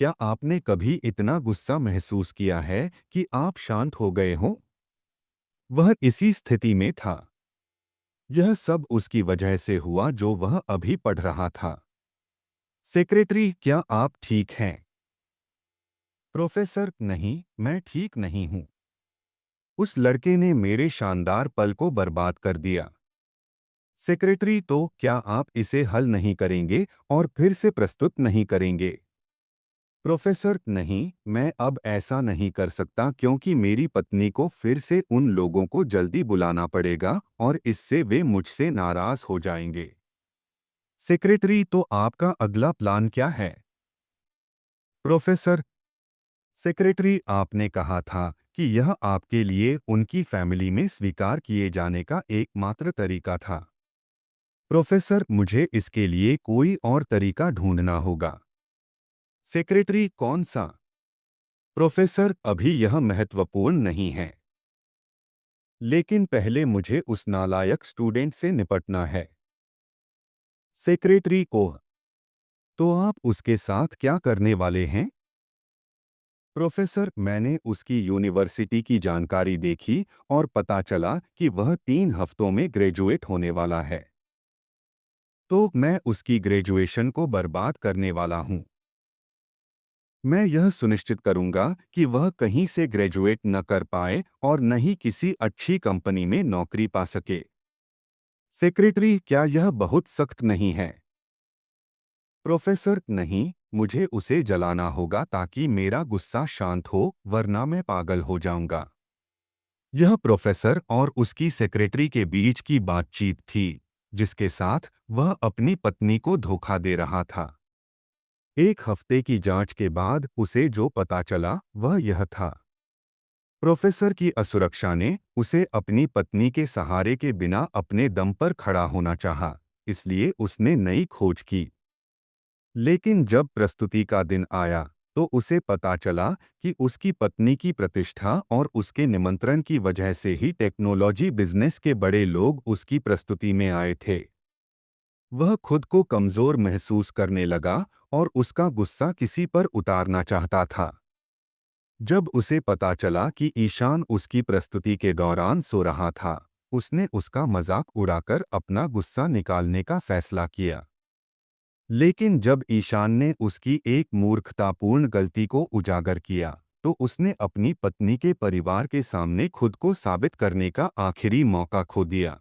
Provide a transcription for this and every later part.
क्या आपने कभी इतना गुस्सा महसूस किया है कि आप शांत हो गए हों? वह इसी स्थिति में था। यह सब उसकी वजह से हुआ जो वह अभी पढ़ रहा था। सेक्रेटरी, क्या आप ठीक हैं? प्रोफेसर, नहीं, मैं ठीक नहीं हूं। उस लड़के ने मेरे शानदार पल को बर्बाद कर दिया। सेक्रेटरी, तो क्या आप इसे हल नहीं करेंगे और फिर से प्रस्तुत नहीं करेंगे? प्रोफेसर, नहीं, मैं अब ऐसा नहीं कर सकता क्योंकि मेरी पत्नी को फिर से उन लोगों को जल्दी बुलाना पड़ेगा और इससे वे मुझसे नाराज हो जाएंगे। सेक्रेटरी, तो आपका अगला प्लान क्या है? प्रोफेसर, सेक्रेटरी, आपने कहा था कि यह आपके लिए उनकी फैमिली में स्वीकार किए जाने का एकमात्र तरीका था। प्रोफेसर, मुझे इसके लिए कोई और तरीका ढूंढना होगा। सेक्रेटरी, कौन सा? प्रोफेसर, अभी यह महत्वपूर्ण नहीं है। लेकिन पहले मुझे उस नालायक स्टूडेंट से निपटना है। सेक्रेटरी को, तो आप उसके साथ क्या करने वाले हैं? प्रोफेसर, मैंने उसकी यूनिवर्सिटी की जानकारी देखी और पता चला कि वह 3 हफ्तों में ग्रेजुएट होने वाला है। तो मैं उसकी ग्रेजुएशन को बर्बाद करने वाला हूं। मैं यह सुनिश्चित करूंगा कि वह कहीं से ग्रेजुएट न कर पाए और न ही किसी अच्छी कंपनी में नौकरी पा सके। सेक्रेटरी, क्या यह बहुत सख्त नहीं है? प्रोफेसर, नहीं, मुझे उसे जलाना होगा ताकि मेरा गुस्सा शांत हो, वरना मैं पागल हो जाऊंगा। यह प्रोफेसर और उसकी सेक्रेटरी के बीच की बातचीत थी, जिसके साथ वह अपनी पत्नी को धोखा दे रहा था। 1 हफ्ते की जांच के बाद उसे जो पता चला वह यह था। प्रोफेसर की असुरक्षा ने उसे अपनी पत्नी के सहारे के बिना अपने दम पर खड़ा होना चाहा, इसलिए उसने नई खोज की। लेकिन जब प्रस्तुति का दिन आया, तो उसे पता चला कि उसकी पत्नी की प्रतिष्ठा और उसके निमंत्रण की वजह से ही टेक्नोलॉजी बिजनेस के बड़े लोग उसकी प्रस्तुति में आए थे। वह खुद को कमजोर महसूस करने लगा और उसका गुस्सा किसी पर उतारना चाहता था। जब उसे पता चला कि ईशान उसकी प्रस्तुति के दौरान सो रहा था, उसने उसका मजाक उड़ाकर अपना गुस्सा निकालने का फैसला किया। लेकिन जब ईशान ने उसकी एक मूर्खतापूर्ण गलती को उजागर किया, तो उसने अपनी पत्नी के परिवार के सामने खुद को साबित करने का आखिरी मौका खो दिया।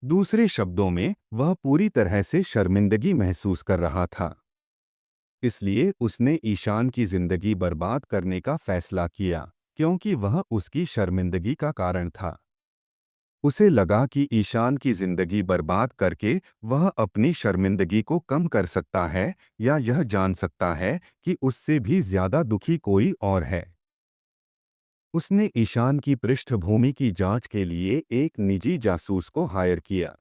दूसरे शब्दों में, वह पूरी तरह से शर्मिंदगी महसूस कर रहा था। इसलिए उसने ईशान की जिंदगी बर्बाद करने का फैसला किया, क्योंकि वह उसकी शर्मिंदगी का कारण था। उसे लगा कि ईशान की जिंदगी बर्बाद करके वह अपनी शर्मिंदगी को कम कर सकता है या यह जान सकता है कि उससे भी ज्यादा दुखी कोई और है। उसने ईशान की पृष्ठभूमि की जांच के लिए एक निजी जासूस को हायर किया।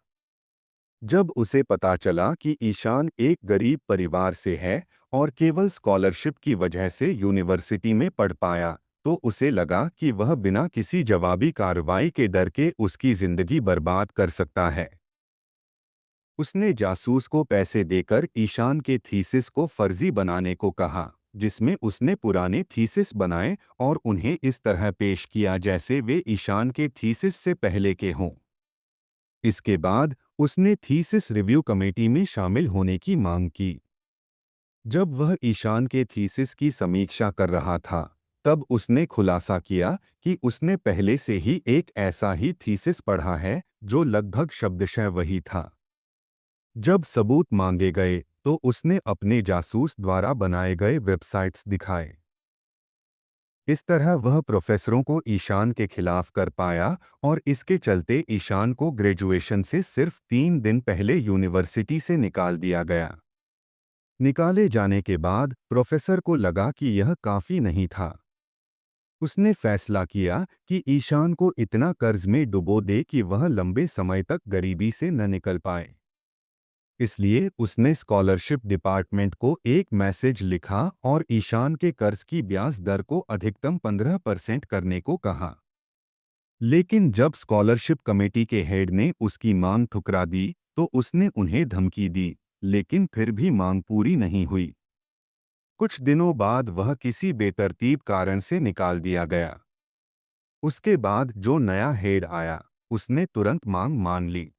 जब उसे पता चला कि ईशान एक गरीब परिवार से है और केवल स्कॉलरशिप की वजह से यूनिवर्सिटी में पढ़ पाया, तो उसे लगा कि वह बिना किसी जवाबी कार्रवाई के डर के उसकी जिंदगी बर्बाद कर सकता है। उसने जासूस को पैसे देकर ईशान के थीसिस को फर्जी बनाने को कहा, जिसमें उसने पुराने थीसिस बनाए और उन्हें इस तरह पेश किया जैसे वे ईशान के थीसिस से पहले के हों। इसके बाद उसने थीसिस रिव्यू कमेटी में शामिल होने की मांग की। जब वह ईशान के थीसिस की समीक्षा कर रहा था, तब उसने खुलासा किया कि उसने पहले से ही एक ऐसा ही थीसिस पढ़ा है जो लगभग शब्दशः वही था। जब सबूत मांगे गए, तो उसने अपने जासूस द्वारा बनाए गए वेबसाइट्स दिखाए। इस तरह वह प्रोफेसरों को ईशान के खिलाफ कर पाया और इसके चलते ईशान को ग्रेजुएशन से सिर्फ 3 दिन पहले यूनिवर्सिटी से निकाल दिया गया। निकाले जाने के बाद प्रोफेसर को लगा कि यह काफी नहीं था। उसने फैसला किया कि ईशान को इतना कर्ज में डुबो दे कि वह लंबे समय तक गरीबी से न निकल पाए। इसलिए उसने स्कॉलरशिप डिपार्टमेंट को एक मैसेज लिखा और ईशान के कर्ज की ब्याज दर को अधिकतम 15% करने को कहा। लेकिन जब स्कॉलरशिप कमेटी के हेड ने उसकी मांग ठुकरा दी, तो उसने उन्हें धमकी दी, लेकिन फिर भी मांग पूरी नहीं हुई। कुछ दिनों बाद वह किसी बेतरतीब कारण से निकाल दिया गया। उसके बाद जो नया हेड आया, उसने तुरंत मांग मान ली।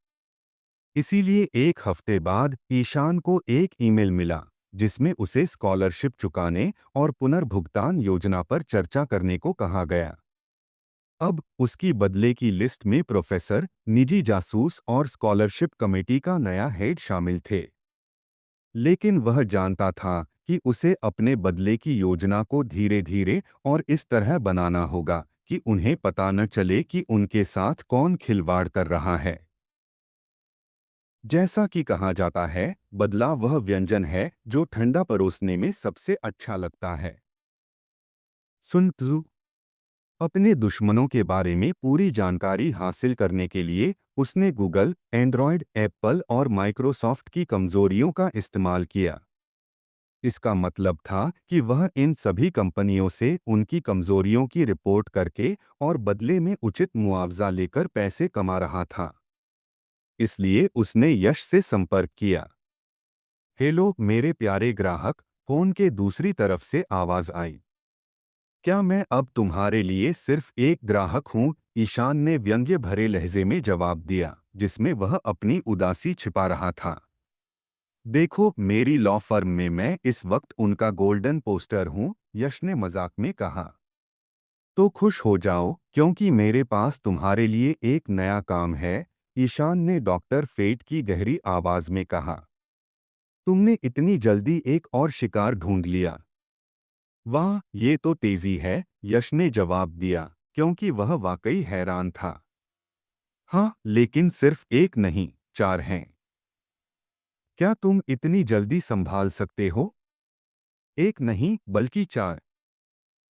इसीलिए एक हफ्ते बाद ईशान को एक ईमेल मिला, जिसमें उसे स्कॉलरशिप चुकाने और पुनर्भुगतान योजना पर चर्चा करने को कहा गया। अब उसकी बदले की लिस्ट में प्रोफेसर, निजी जासूस और स्कॉलरशिप कमेटी का नया हेड शामिल थे। लेकिन वह जानता था कि उसे अपने बदले की योजना को धीरे धीरे और इस तरह बनाना होगा कि उन्हें पता न चले कि उनके साथ कौन खिलवाड़ कर रहा है। जैसा कि कहा जाता है, बदला वह व्यंजन है जो ठंडा परोसने में सबसे अच्छा लगता है। सुन त्जू अपने दुश्मनों के बारे में पूरी जानकारी हासिल करने के लिए उसने गूगल, एंड्रॉयड, एप्पल और माइक्रोसॉफ्ट की कमजोरियों का इस्तेमाल किया। इसका मतलब था कि वह इन सभी कंपनियों से उनकी कमजोरियों की रिपोर्ट करके और बदले में उचित मुआवजा लेकर पैसे कमा रहा था। इसलिए उसने यश से संपर्क किया। हेलो मेरे प्यारे ग्राहक, फोन के दूसरी तरफ से आवाज आई। क्या मैं अब तुम्हारे लिए सिर्फ एक ग्राहक हूं? ईशान ने व्यंग्य भरे लहजे में जवाब दिया, जिसमें वह अपनी उदासी छिपा रहा था। देखो, मेरी लॉ फर्म में मैं इस वक्त उनका गोल्डन पोस्टर हूं, यश ने मजाक में कहा। तो खुश हो जाओ, क्योंकि मेरे पास तुम्हारे लिए एक नया काम है, ईशान ने डॉक्टर फेट की गहरी आवाज में कहा। तुमने इतनी जल्दी एक और शिकार ढूंढ लिया। वाह, ये तो तेजी है, यश ने जवाब दिया, क्योंकि वह वाकई हैरान था। हाँ, लेकिन सिर्फ एक नहीं, चार हैं। क्या तुम इतनी जल्दी संभाल सकते हो? एक नहीं, बल्कि चार।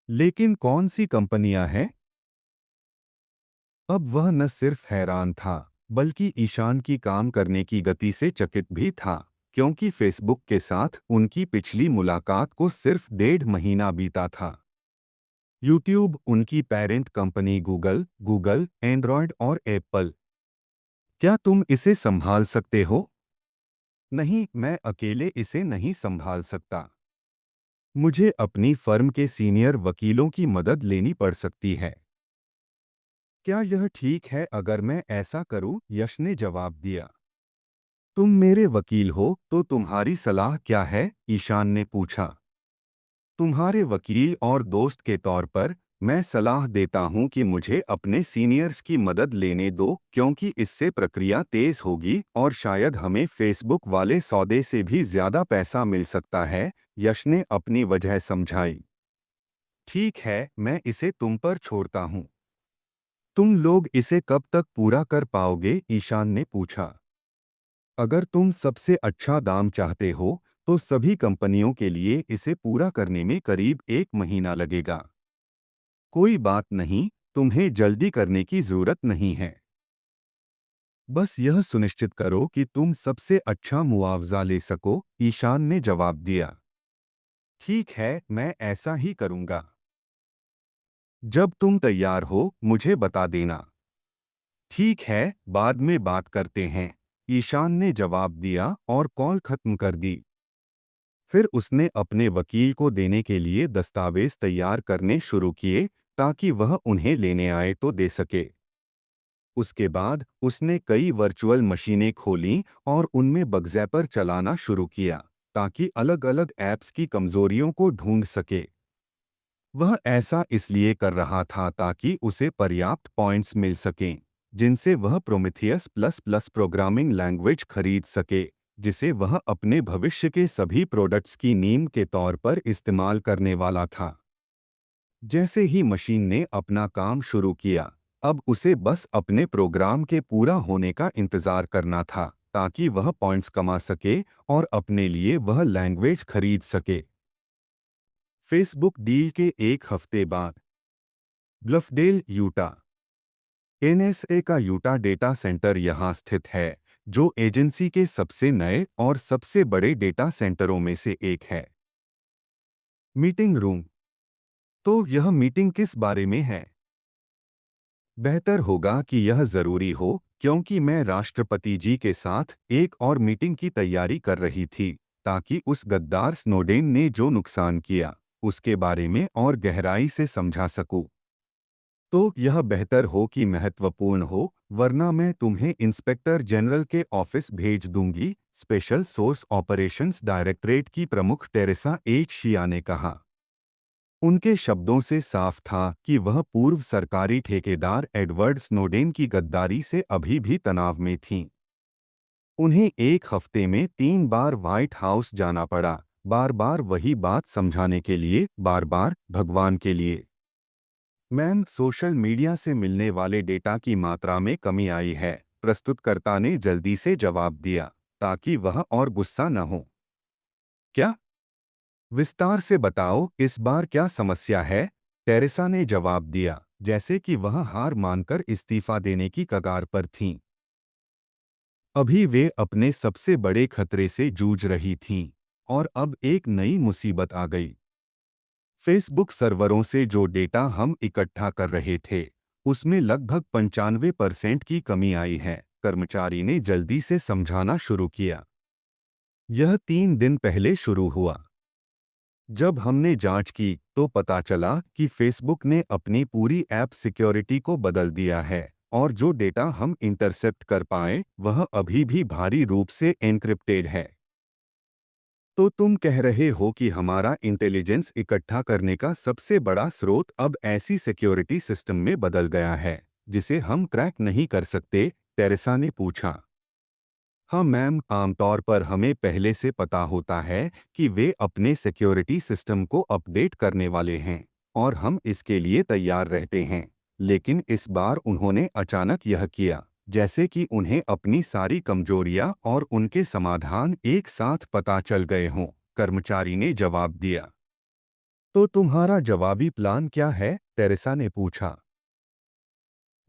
लेकिन कौन सी कंपनियां हैं? अब वह न सिर्फ हैरान था, बल्कि ईशान की काम करने की गति से चकित भी था, क्योंकि फेसबुक के साथ उनकी पिछली मुलाकात को सिर्फ 1.5 महीना बीता था। यूट्यूब, उनकी parent company Google, Google, Android और एप्पल। क्या तुम इसे संभाल सकते हो? नहीं, मैं अकेले इसे नहीं संभाल सकता। मुझे अपनी फर्म के सीनियर वकीलों की मदद लेनी पड़ सकती है। क्या यह ठीक है अगर मैं ऐसा करूं? यश ने जवाब दिया। तुम मेरे वकील हो, तो तुम्हारी सलाह क्या है? ईशान ने पूछा। तुम्हारे वकील और दोस्त के तौर पर, मैं सलाह देता हूं कि मुझे अपने सीनियर्स की मदद लेने दो, क्योंकि इससे प्रक्रिया तेज होगी और शायद हमें फेसबुक वाले सौदे से भी ज्यादा पैसा मिल सकता है, यश ने अपनी वजह समझाई। ठीक है, मैं इसे तुम पर छोड़ता हूं। तुम लोग इसे कब तक पूरा कर पाओगे? ईशान ने पूछा। अगर तुम सबसे अच्छा दाम चाहते हो, तो सभी कंपनियों के लिए इसे पूरा करने में करीब 1 महीना लगेगा। कोई बात नहीं, तुम्हें जल्दी करने की जरूरत नहीं है। बस यह सुनिश्चित करो कि तुम सबसे अच्छा मुआवजा ले सको, ईशान ने जवाब दिया। ठीक है, मैं ऐसा ही करूंगा। जब तुम तैयार हो, मुझे बता देना। ठीक है, बाद में बात करते हैं, ईशान ने जवाब दिया और कॉल खत्म कर दी। फिर उसने अपने वकील को देने के लिए दस्तावेज तैयार करने शुरू किए, ताकि वह उन्हें लेने आए तो दे सके। उसके बाद उसने कई वर्चुअल मशीनें खोलीं और उनमें बगज़ैपर चलाना शुरू किया, ताकि अलग-अलग ऐप्स की कमजोरियों को ढूंढ सके। वह ऐसा इसलिए कर रहा था ताकि उसे पर्याप्त पॉइंट्स मिल सकें, जिनसे वह Prometheus plus plus programming language खरीद सके, जिसे वह अपने भविष्य के सभी प्रोडक्ट्स की नींव के तौर पर इस्तेमाल करने वाला था। जैसे ही मशीन ने अपना काम शुरू किया, अब उसे बस अपने प्रोग्राम के पूरा होने का इंतजार करना था, ताकि वह पॉइंट्स कमा सके और अपने लिए वह लैंग्वेज खरीद सके। फेसबुक डील के एक हफ्ते बाद, ग्लफडेल, यूटा। एनएसए का यूटा डेटा सेंटर यहां स्थित है, जो एजेंसी के सबसे नए और सबसे बड़े डेटा सेंटरों में से एक है। Meeting room. तो यह मीटिंग किस बारे में है? बेहतर होगा कि यह जरूरी हो, क्योंकि मैं राष्ट्रपति जी के साथ एक और मीटिंग की तैयारी कर रही थी, ताकि उस गद्दार स्नोडेन ने जो नुकसान किया उसके बारे में और गहराई से समझा सकूं। तो यह बेहतर हो कि महत्वपूर्ण हो, वरना मैं तुम्हें इंस्पेक्टर जनरल के ऑफिस भेज दूंगी, स्पेशल सोर्स ऑपरेशंस डायरेक्टरेट की प्रमुख टेरेसा एच शिया ने कहा। उनके शब्दों से साफ था कि वह पूर्व सरकारी ठेकेदार एडवर्ड स्नोडेन की गद्दारी से अभी भी तनाव में थीं। उन्हें एक हफ्ते में 3 बार व्हाइट हाउस जाना पड़ा, बार बार वही बात समझाने के लिए, बार बार भगवान के लिए। मैम, सोशल मीडिया से मिलने वाले डेटा की मात्रा में कमी आई है, प्रस्तुतकर्ता ने जल्दी से जवाब दिया, ताकि वह और गुस्सा न हो। क्या? विस्तार से बताओ, इस बार क्या समस्या है? टेरेसा ने जवाब दिया, जैसे कि वह हार मानकर इस्तीफा देने की कगार पर थीं। अभी वे अपने सबसे बड़े खतरे से जूझ रही थीं, और अब एक नई मुसीबत आ गई। फेसबुक सर्वरों से जो डेटा हम इकट्ठा कर रहे थे, उसमें लगभग 95% की कमी आई है, कर्मचारी ने जल्दी से समझाना शुरू किया। यह 3 दिन पहले शुरू हुआ। जब हमने जांच की तो पता चला कि फेसबुक ने अपनी पूरी ऐप सिक्योरिटी को बदल दिया है, और जो डेटा हम इंटरसेप्ट कर पाए वह अभी भी भारी रूप से एन्क्रिप्टेड है। तो तुम कह रहे हो कि हमारा इंटेलिजेंस इकट्ठा करने का सबसे बड़ा स्रोत अब ऐसी सिक्योरिटी सिस्टम में बदल गया है जिसे हम क्रैक नहीं कर सकते? टेरेसा ने पूछा। हाँ मैम, आमतौर पर हमें पहले से पता होता है कि वे अपने सिक्योरिटी सिस्टम को अपडेट करने वाले हैं, और हम इसके लिए तैयार रहते हैं। लेकिन इस बार उन्होंने अचानक यह किया, जैसे कि उन्हें अपनी सारी कमजोरियां और उनके समाधान एक साथ पता चल गए हों, कर्मचारी ने जवाब दिया। तो तुम्हारा जवाबी प्लान क्या है? टेरेसा ने पूछा।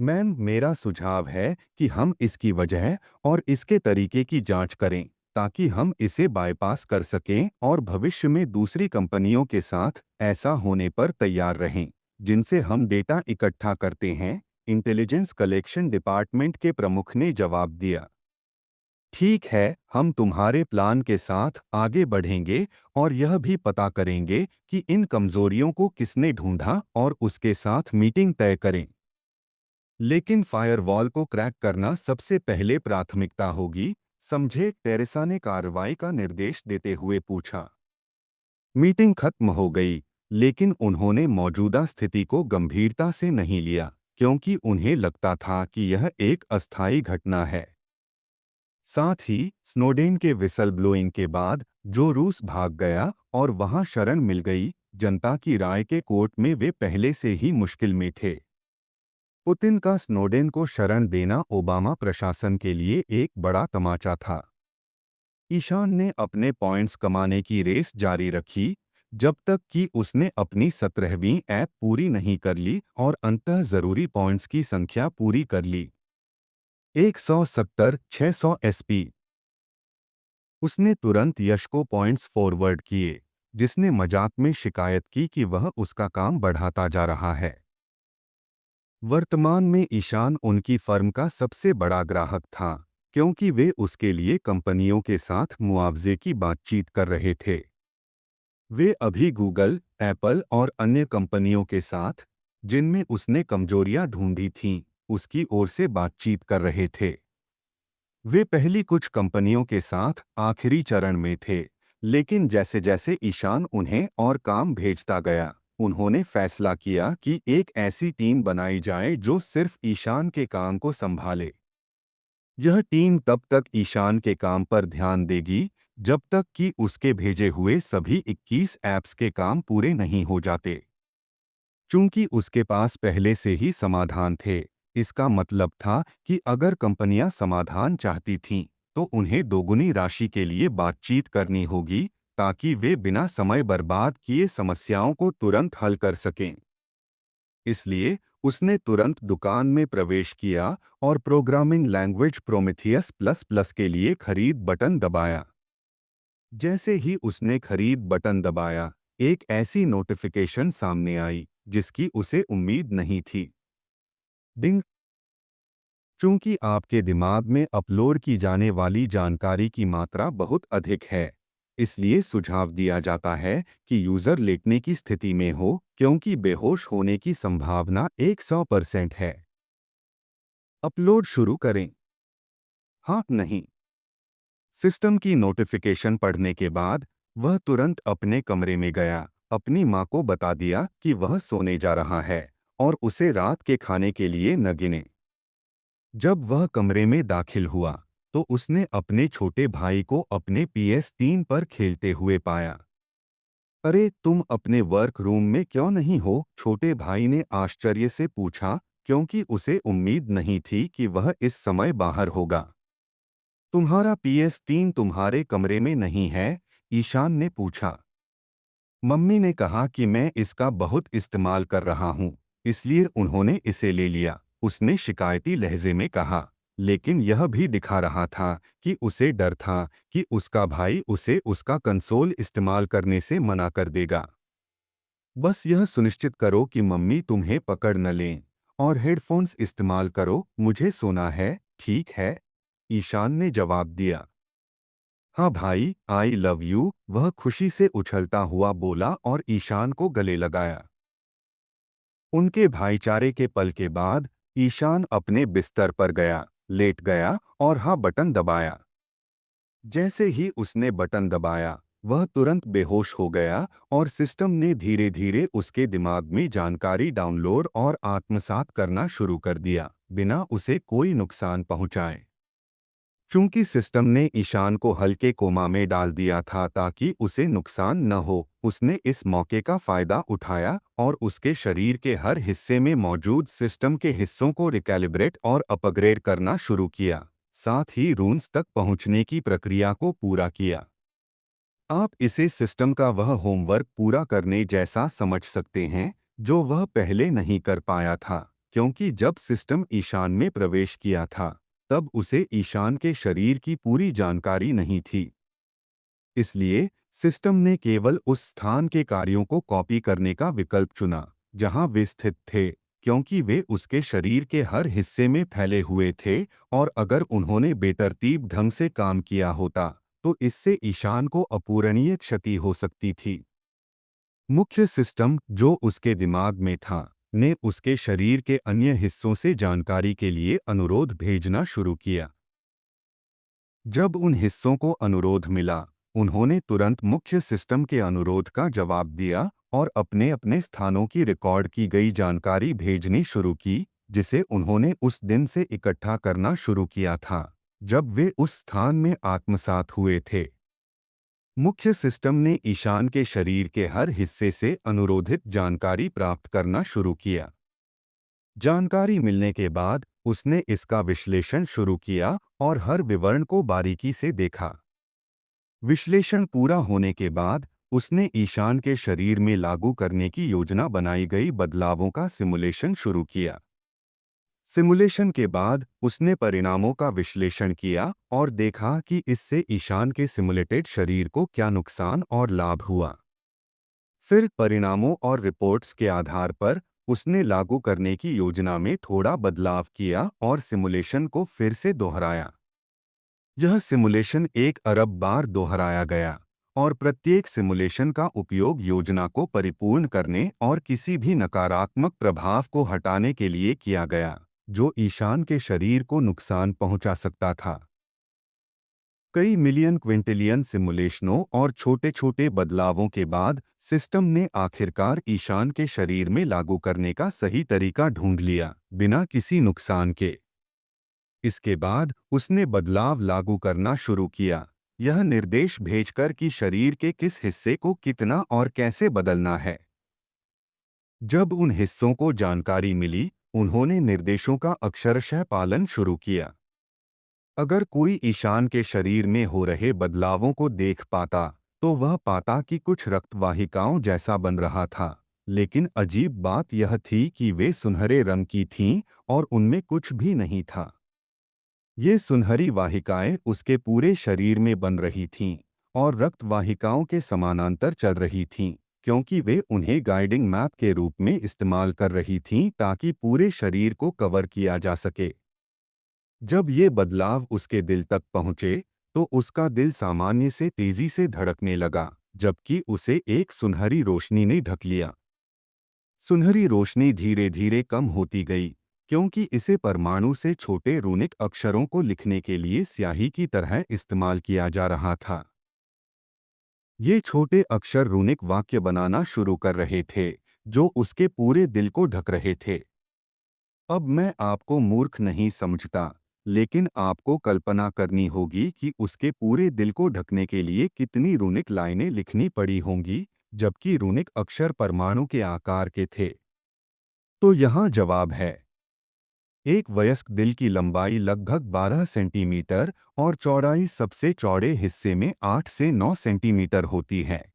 मैम, मेरा सुझाव है कि हम इसकी वजह और इसके तरीके की जांच करें, ताकि हम इसे बाईपास कर सकें और भविष्य में दूसरी कंपनियों के साथ ऐसा होने पर तैयार रहें, जिनसे हम डेटा इकट्ठा करते हैं। इंटेलिजेंस कलेक्शन डिपार्टमेंट के प्रमुख ने जवाब दिया। ठीक है, हम तुम्हारे प्लान के साथ आगे बढ़ेंगे और यह भी पता करेंगे कि इन कमजोरियों को किसने ढूंढा और उसके साथ मीटिंग तय करें। लेकिन फायरवॉल को क्रैक करना सबसे पहले प्राथमिकता होगी, समझे? टेरेसा ने कार्रवाई का निर्देश देते हुए पूछा। मीटिंग खत्म हो गई, लेकिन उन्होंने मौजूदा स्थिति को गंभीरता से नहीं लिया, क्योंकि उन्हें लगता था कि यह एक अस्थायी घटना है। साथ ही स्नोडेन के विसल ब्लोइंग के बाद जो रूस भाग गया और वहां शरण मिल गई, जनता की राय के कोर्ट में वे पहले से ही मुश्किल में थे। पुतिन का स्नोडेन को शरण देना ओबामा प्रशासन के लिए एक बड़ा तमाचा था। ईशान ने अपने पॉइंट्स कमाने की रेस जारी रखी, जब तक कि उसने अपनी 17वीं ऐप पूरी नहीं कर ली और अंततः जरूरी पॉइंट्स की संख्या पूरी कर ली, 170 600 एसपी। उसने तुरंत यश को पॉइंट्स फॉरवर्ड किए, जिसने मजाक में शिकायत की कि वह उसका काम बढ़ाता जा रहा है। वर्तमान में ईशान उनकी फर्म का सबसे बड़ा ग्राहक था, क्योंकि वे उसके लिए कंपनियों के साथ मुआवजे की बातचीत कर रहे थे। वे अभी गूगल, एप्पल और अन्य कंपनियों के साथ, जिनमें उसने कमजोरियां ढूंढी थीं, उसकी ओर से बातचीत कर रहे थे। वे पहली कुछ कंपनियों के साथ आखिरी चरण में थे, लेकिन जैसे जैसे ईशान उन्हें और काम भेजता गया, उन्होंने फैसला किया कि एक ऐसी टीम बनाई जाए जो सिर्फ ईशान के काम को संभाले। यह टीम तब तक ईशान के काम पर ध्यान देगी जब तक कि उसके भेजे हुए सभी 21 ऐप्स के काम पूरे नहीं हो जाते। चूंकि उसके पास पहले से ही समाधान थे, इसका मतलब था कि अगर कंपनियां समाधान चाहती थीं, तो उन्हें दोगुनी राशि के लिए बातचीत करनी होगी, ताकि वे बिना समय बर्बाद किए समस्याओं को तुरंत हल कर सकें। इसलिए उसने तुरंत दुकान में प्रवेश किया और programming language Prometheus plus plus के लिए खरीद बटन दबाया। जैसे ही उसने खरीद बटन दबाया, एक ऐसी नोटिफिकेशन सामने आई जिसकी उसे उम्मीद नहीं थी। डिंग! चूंकि आपके दिमाग में अपलोड की जाने वाली जानकारी की मात्रा बहुत अधिक है, इसलिए सुझाव दिया जाता है कि यूजर लेटने की स्थिति में हो क्योंकि बेहोश होने की संभावना 100% है। अपलोड शुरू करें। हाँ, नहीं। सिस्टम की नोटिफिकेशन पढ़ने के बाद वह तुरंत अपने कमरे में गया, अपनी माँ को बता दिया कि वह सोने जा रहा है और उसे रात के खाने के लिए न गिने। जब वह कमरे में दाखिल हुआ तो उसने अपने छोटे भाई को अपने PS3 पर खेलते हुए पाया। अरे, तुम अपने वर्क रूम में क्यों नहीं हो? छोटे भाई ने आश्चर्य से पूछा, क्योंकि उसे उम्मीद नहीं थी कि वह इस समय बाहर होगा। तुम्हारा PS3 तुम्हारे कमरे में नहीं है? ईशान ने पूछा। मम्मी ने कहा कि मैं इसका बहुत इस्तेमाल कर रहा हूँ, इसलिए उन्होंने इसे ले लिया, उसने शिकायती लहजे में कहा। लेकिन यह भी दिखा रहा था कि उसे डर था कि उसका भाई उसे उसका कंसोल इस्तेमाल करने से मना कर देगा। बस यह सुनिश्चित करो कि मम्मी तुम्हें पकड़ न लें और हेडफोन्स इस्तेमाल करो, मुझे सोना है, ठीक है? ईशान ने जवाब दिया। हाँ भाई, आई लव यू, वह खुशी से उछलता हुआ बोला और ईशान को गले लगाया। उनके भाईचारे के पल के बाद ईशान अपने बिस्तर पर गया, लेट गया और हाँ बटन दबाया। जैसे ही उसने बटन दबाया, वह तुरंत बेहोश हो गया और सिस्टम ने धीरे धीरे उसके दिमाग में जानकारी डाउनलोड और आत्मसात करना शुरू कर दिया, बिना उसे कोई नुकसान पहुंचाए। चूंकि सिस्टम ने ईशान को हल्के कोमा में डाल दिया था ताकि उसे नुकसान न हो, उसने इस मौके का फायदा उठाया और उसके शरीर के हर हिस्से में मौजूद सिस्टम के हिस्सों को रिकैलिब्रेट और अपग्रेड करना शुरू किया, साथ ही रून्स तक पहुंचने की प्रक्रिया को पूरा किया। आप इसे सिस्टम का वह होमवर्क पूरा करने जैसा समझ सकते हैं जो वह पहले नहीं कर पाया था, क्योंकि जब सिस्टम ईशान में प्रवेश किया था तब उसे ईशान के शरीर की पूरी जानकारी नहीं थी। इसलिए सिस्टम ने केवल उस स्थान के कार्यों को कॉपी करने का विकल्प चुना जहां वे स्थित थे, क्योंकि वे उसके शरीर के हर हिस्से में फैले हुए थे और अगर उन्होंने बेतरतीब ढंग से काम किया होता तो इससे ईशान को अपूरणीय क्षति हो सकती थी। मुख्य सिस्टम जो उसके दिमाग में था ने उसके शरीर के अन्य हिस्सों से जानकारी के लिए अनुरोध भेजना शुरू किया। जब उन हिस्सों को अनुरोध मिला, उन्होंने तुरंत मुख्य सिस्टम के अनुरोध का जवाब दिया और अपने अपने स्थानों की रिकॉर्ड की गई जानकारी भेजनी शुरू की, जिसे उन्होंने उस दिन से इकट्ठा करना शुरू किया था जब वे उस स्थान में आत्मसात हुए थे। मुख्य सिस्टम ने ईशान के शरीर के हर हिस्से से अनुरोधित जानकारी प्राप्त करना शुरू किया। जानकारी मिलने के बाद उसने इसका विश्लेषण शुरू किया और हर विवरण को बारीकी से देखा। विश्लेषण पूरा होने के बाद उसने ईशान के शरीर में लागू करने की योजना बनाई गई बदलावों का सिमुलेशन शुरू किया। सिमुलेशन के बाद उसने परिणामों का विश्लेषण किया और देखा कि इससे ईशान के सिमुलेटेड शरीर को क्या नुकसान और लाभ हुआ। फिर परिणामों और रिपोर्ट्स के आधार पर उसने लागू करने की योजना में थोड़ा बदलाव किया और सिमुलेशन को फिर से दोहराया। यह सिमुलेशन 1 अरब बार दोहराया गया और प्रत्येक सिमुलेशन का उपयोग योजना को परिपूर्ण करने और किसी भी नकारात्मक प्रभाव को हटाने के लिए किया गया जो ईशान के शरीर को नुकसान पहुंचा सकता था। कई मिलियन क्विंटिलियन सिमुलेशनों और छोटे छोटे बदलावों के बाद सिस्टम ने आखिरकार ईशान के शरीर में लागू करने का सही तरीका ढूंढ लिया, बिना किसी नुकसान के। इसके बाद उसने बदलाव लागू करना शुरू किया, यह निर्देश भेजकर कि शरीर के किस हिस्से को कितना और कैसे बदलना है। जब उन हिस्सों को जानकारी मिली, उन्होंने निर्देशों का अक्षरशः पालन शुरू किया। अगर कोई ईशान के शरीर में हो रहे बदलावों को देख पाता, तो वह पाता कि कुछ रक्तवाहिकाओं जैसा बन रहा था, लेकिन अजीब बात यह थी कि वे सुनहरे रंग की थीं और उनमें कुछ भी नहीं था। ये सुनहरी वाहिकाएं उसके पूरे शरीर में बन रही थीं और रक्त वाहिकाओं के समानांतर चल रही थीं, क्योंकि वे उन्हें गाइडिंग मैप के रूप में इस्तेमाल कर रही थीं ताकि पूरे शरीर को कवर किया जा सके। जब ये बदलाव उसके दिल तक पहुंचे, तो उसका दिल सामान्य से तेजी से धड़कने लगा, जबकि उसे एक सुनहरी रोशनी ने ढक लिया। सुनहरी रोशनी धीरे धीरे कम होती गई, क्योंकि इसे परमाणु से छोटे रूनिक अक्षरों को लिखने के लिए स्याही की तरह इस्तेमाल किया जा रहा था। ये छोटे अक्षर रूनिक वाक्य बनाना शुरू कर रहे थे, जो उसके पूरे दिल को ढक रहे थे। अब मैं आपको मूर्ख नहीं समझता, लेकिन आपको कल्पना करनी होगी कि उसके पूरे दिल को ढकने के लिए कितनी रूनिक लाइनें लिखनी पड़ी होंगी, जबकि रूनिक अक्षर परमाणु के आकार के थे। तो यहाँ जवाब है। एक वयस्क दिल की लंबाई लगभग 12 सेंटीमीटर और चौड़ाई सबसे चौड़े हिस्से में 8 से 9 सेंटीमीटर होती है।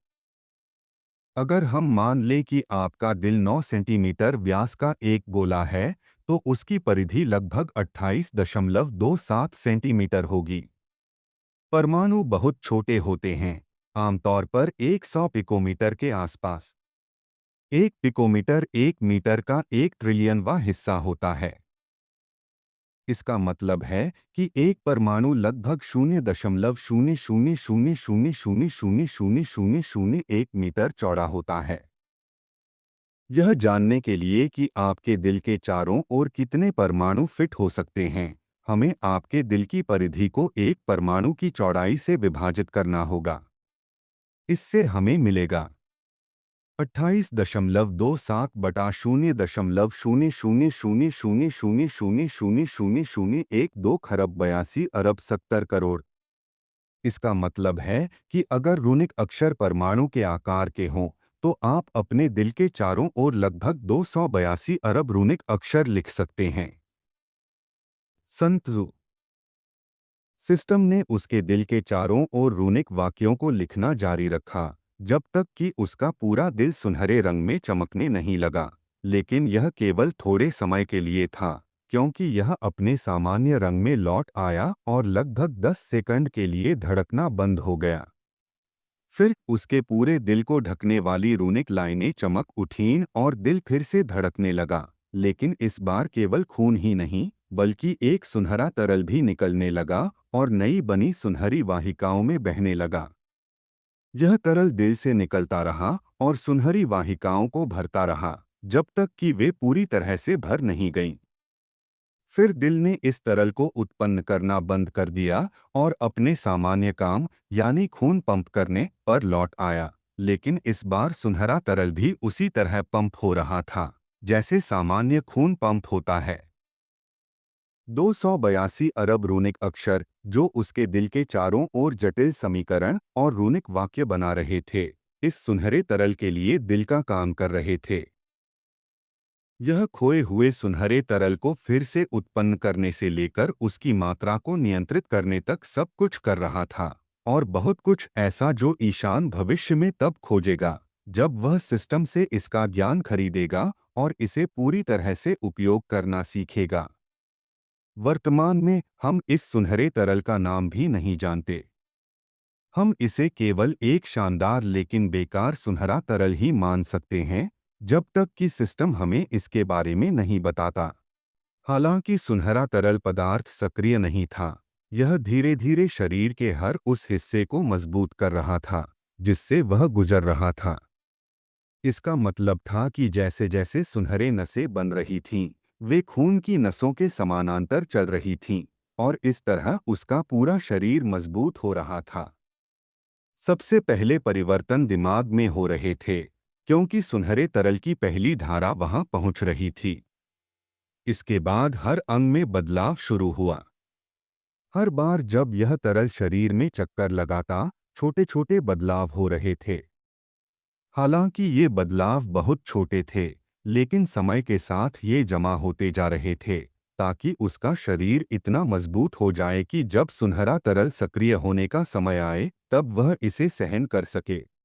अगर हम मान लें कि आपका दिल 9 सेंटीमीटर व्यास का एक गोला है, तो उसकी परिधि लगभग 28.27 सेंटीमीटर होगी। परमाणु बहुत छोटे होते हैं, आमतौर पर 100 पिकोमीटर के आसपास। एक पिकोमीटर 1 मीटर का 1 ट्रिलियनवां हिस्सा होता है। इसका मतलब है कि एक परमाणु लगभग 0.0000000001 चौड़ा होता है। यह जानने के लिए कि आपके दिल के चारों ओर कितने परमाणु फिट हो सकते हैं, हमें आपके दिल की परिधि को एक परमाणु की चौड़ाई से विभाजित करना होगा। इससे हमें मिलेगा 28.27 इसका मतलब है कि अगर रूनिक अक्षर परमाणु के आकार के हों, तो आप अपने दिल के चारों ओर लगभग 282 अरब रूनिक अक्षर लिख सकते हैं। संतजू सिस्टम ने उसके दिल के चारों ओर रूनिक वाक्यों को लिखना जारी रखा, जब तक कि उसका पूरा दिल सुनहरे रंग में चमकने नहीं लगा। लेकिन यह केवल थोड़े समय के लिए था, क्योंकि यह अपने सामान्य रंग में लौट आया और लगभग 10 सेकंड के लिए धड़कना बंद हो गया। फिर उसके पूरे दिल को ढकने वाली रूनिक लाइनें चमक उठीं और दिल फिर से धड़कने लगा, लेकिन इस बार केवल खून ही नहीं, बल्कि एक सुनहरा तरल भी निकलने लगा और नई बनी सुनहरी वाहिकाओं में बहने लगा। यह तरल दिल से निकलता रहा और सुनहरी वाहिकाओं को भरता रहा, जब तक कि वे पूरी तरह से भर नहीं गईं। फिर दिल ने इस तरल को उत्पन्न करना बंद कर दिया और अपने सामान्य काम, यानी खून पंप करने पर लौट आया। लेकिन इस बार सुनहरा तरल भी उसी तरह पंप हो रहा था, जैसे सामान्य खून पंप होता है। 282 अरब रूनिक अक्षर, जो उसके दिल के चारों ओर जटिल समीकरण और रूनिक वाक्य बना रहे थे, इस सुनहरे तरल के लिए दिल का काम कर रहे थे। यह खोए हुए सुनहरे तरल को फिर से उत्पन्न करने से लेकर उसकी मात्रा को नियंत्रित करने तक सब कुछ कर रहा था, और बहुत कुछ ऐसा जो ईशान भविष्य में तब खोजेगा, जब वह सिस्टम से इसका ज्ञान खरीदेगा और इसे पूरी तरह से उपयोग करना सीखेगा। वर्तमान में हम इस सुनहरे तरल का नाम भी नहीं जानते। हम इसे केवल एक शानदार लेकिन बेकार सुनहरा तरल ही मान सकते हैं, जब तक कि सिस्टम हमें इसके बारे में नहीं बताता। हालांकि सुनहरा तरल पदार्थ सक्रिय नहीं था, यह धीरे धीरे शरीर के हर उस हिस्से को मजबूत कर रहा था, जिससे वह गुजर रहा था। इसका मतलब था कि जैसे जैसे सुनहरे नसें बन रही थीं, वे खून की नसों के समानांतर चल रही थीं, और इस तरह उसका पूरा शरीर मजबूत हो रहा था। सबसे पहले परिवर्तन दिमाग में हो रहे थे, क्योंकि सुनहरे तरल की पहली धारा वहां पहुंच रही थी। इसके बाद हर अंग में बदलाव शुरू हुआ। हर बार जब यह तरल शरीर में चक्कर लगाता, छोटे छोटे बदलाव हो रहे थे। हालांकि ये बदलाव बहुत छोटे थे, लेकिन समय के साथ ये जमा होते जा रहे थे, ताकि उसका शरीर इतना मजबूत हो जाए कि जब सुनहरा तरल सक्रिय होने का समय आए, तब वह इसे सहन कर सके।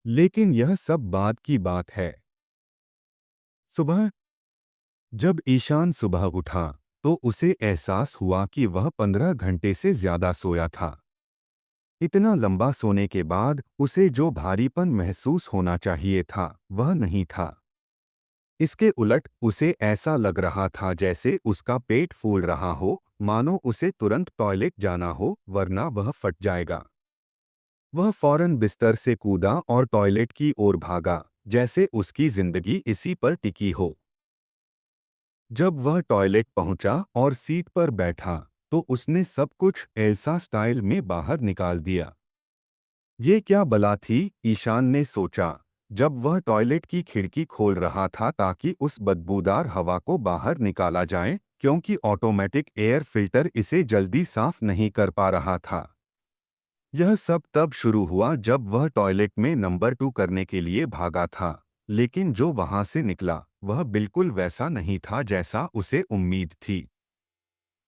लेकिन यह सब बाद की बात है। सुबह जब ईशान सुबह उठा, तो उसे एहसास हुआ कि वह 15 घंटे से ज्यादा सोया था। इतना लंबा सोने के बाद उसे जो भारीपन महसूस होना चाहिए था, वह नहीं था। इसके उलट उसे ऐसा लग रहा था जैसे उसका पेट फूल रहा हो, मानो उसे तुरंत टॉयलेट जाना हो वरना वह फट जाएगा। वह फौरन बिस्तर से कूदा और टॉयलेट की ओर भागा, जैसे उसकी जिंदगी इसी पर टिकी हो। जब वह टॉयलेट पहुंचा और सीट पर बैठा, तो उसने सब कुछ एल्सा स्टाइल में बाहर निकाल दिया। ये क्या बला थी, ईशान ने सोचा, जब वह टॉयलेट की खिड़की खोल रहा था ताकि उस बदबूदार हवा को बाहर निकाला जाए, क्योंकि ऑटोमेटिक एयर फिल्टर इसे जल्दी साफ नहीं कर पा रहा था। यह सब तब शुरू हुआ जब वह टॉयलेट में नंबर 2 करने के लिए भागा था, लेकिन जो वहां से निकला वह बिल्कुल वैसा नहीं था जैसा उसे उम्मीद थी।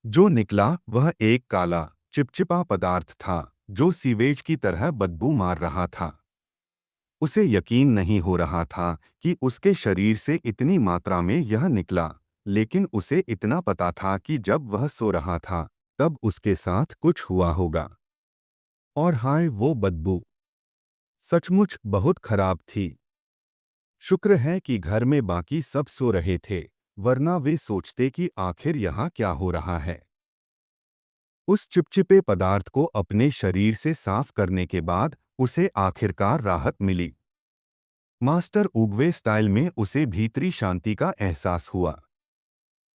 जो निकला वह एक काला, चिपचिपा पदार्थ था जो सीवेज की तरह बदबू मार रहा था। उसे यकीन नहीं हो रहा था कि उसके शरीर से इतनी मात्रा में यह निकला, लेकिन उसे इतना पता था कि जब वह सो रहा था तब उसके साथ कुछ हुआ होगा। और हाय वो बदबू सचमुच बहुत खराब थी। शुक्र है कि घर में बाकी सब सो रहे थे, वरना वे सोचते कि आखिर यहाँ क्या हो रहा है। उस चिपचिपे पदार्थ को अपने शरीर से साफ करने के बाद उसे आखिरकार राहत मिली। मास्टर उगवे स्टाइल में उसे भीतरी शांति का एहसास हुआ।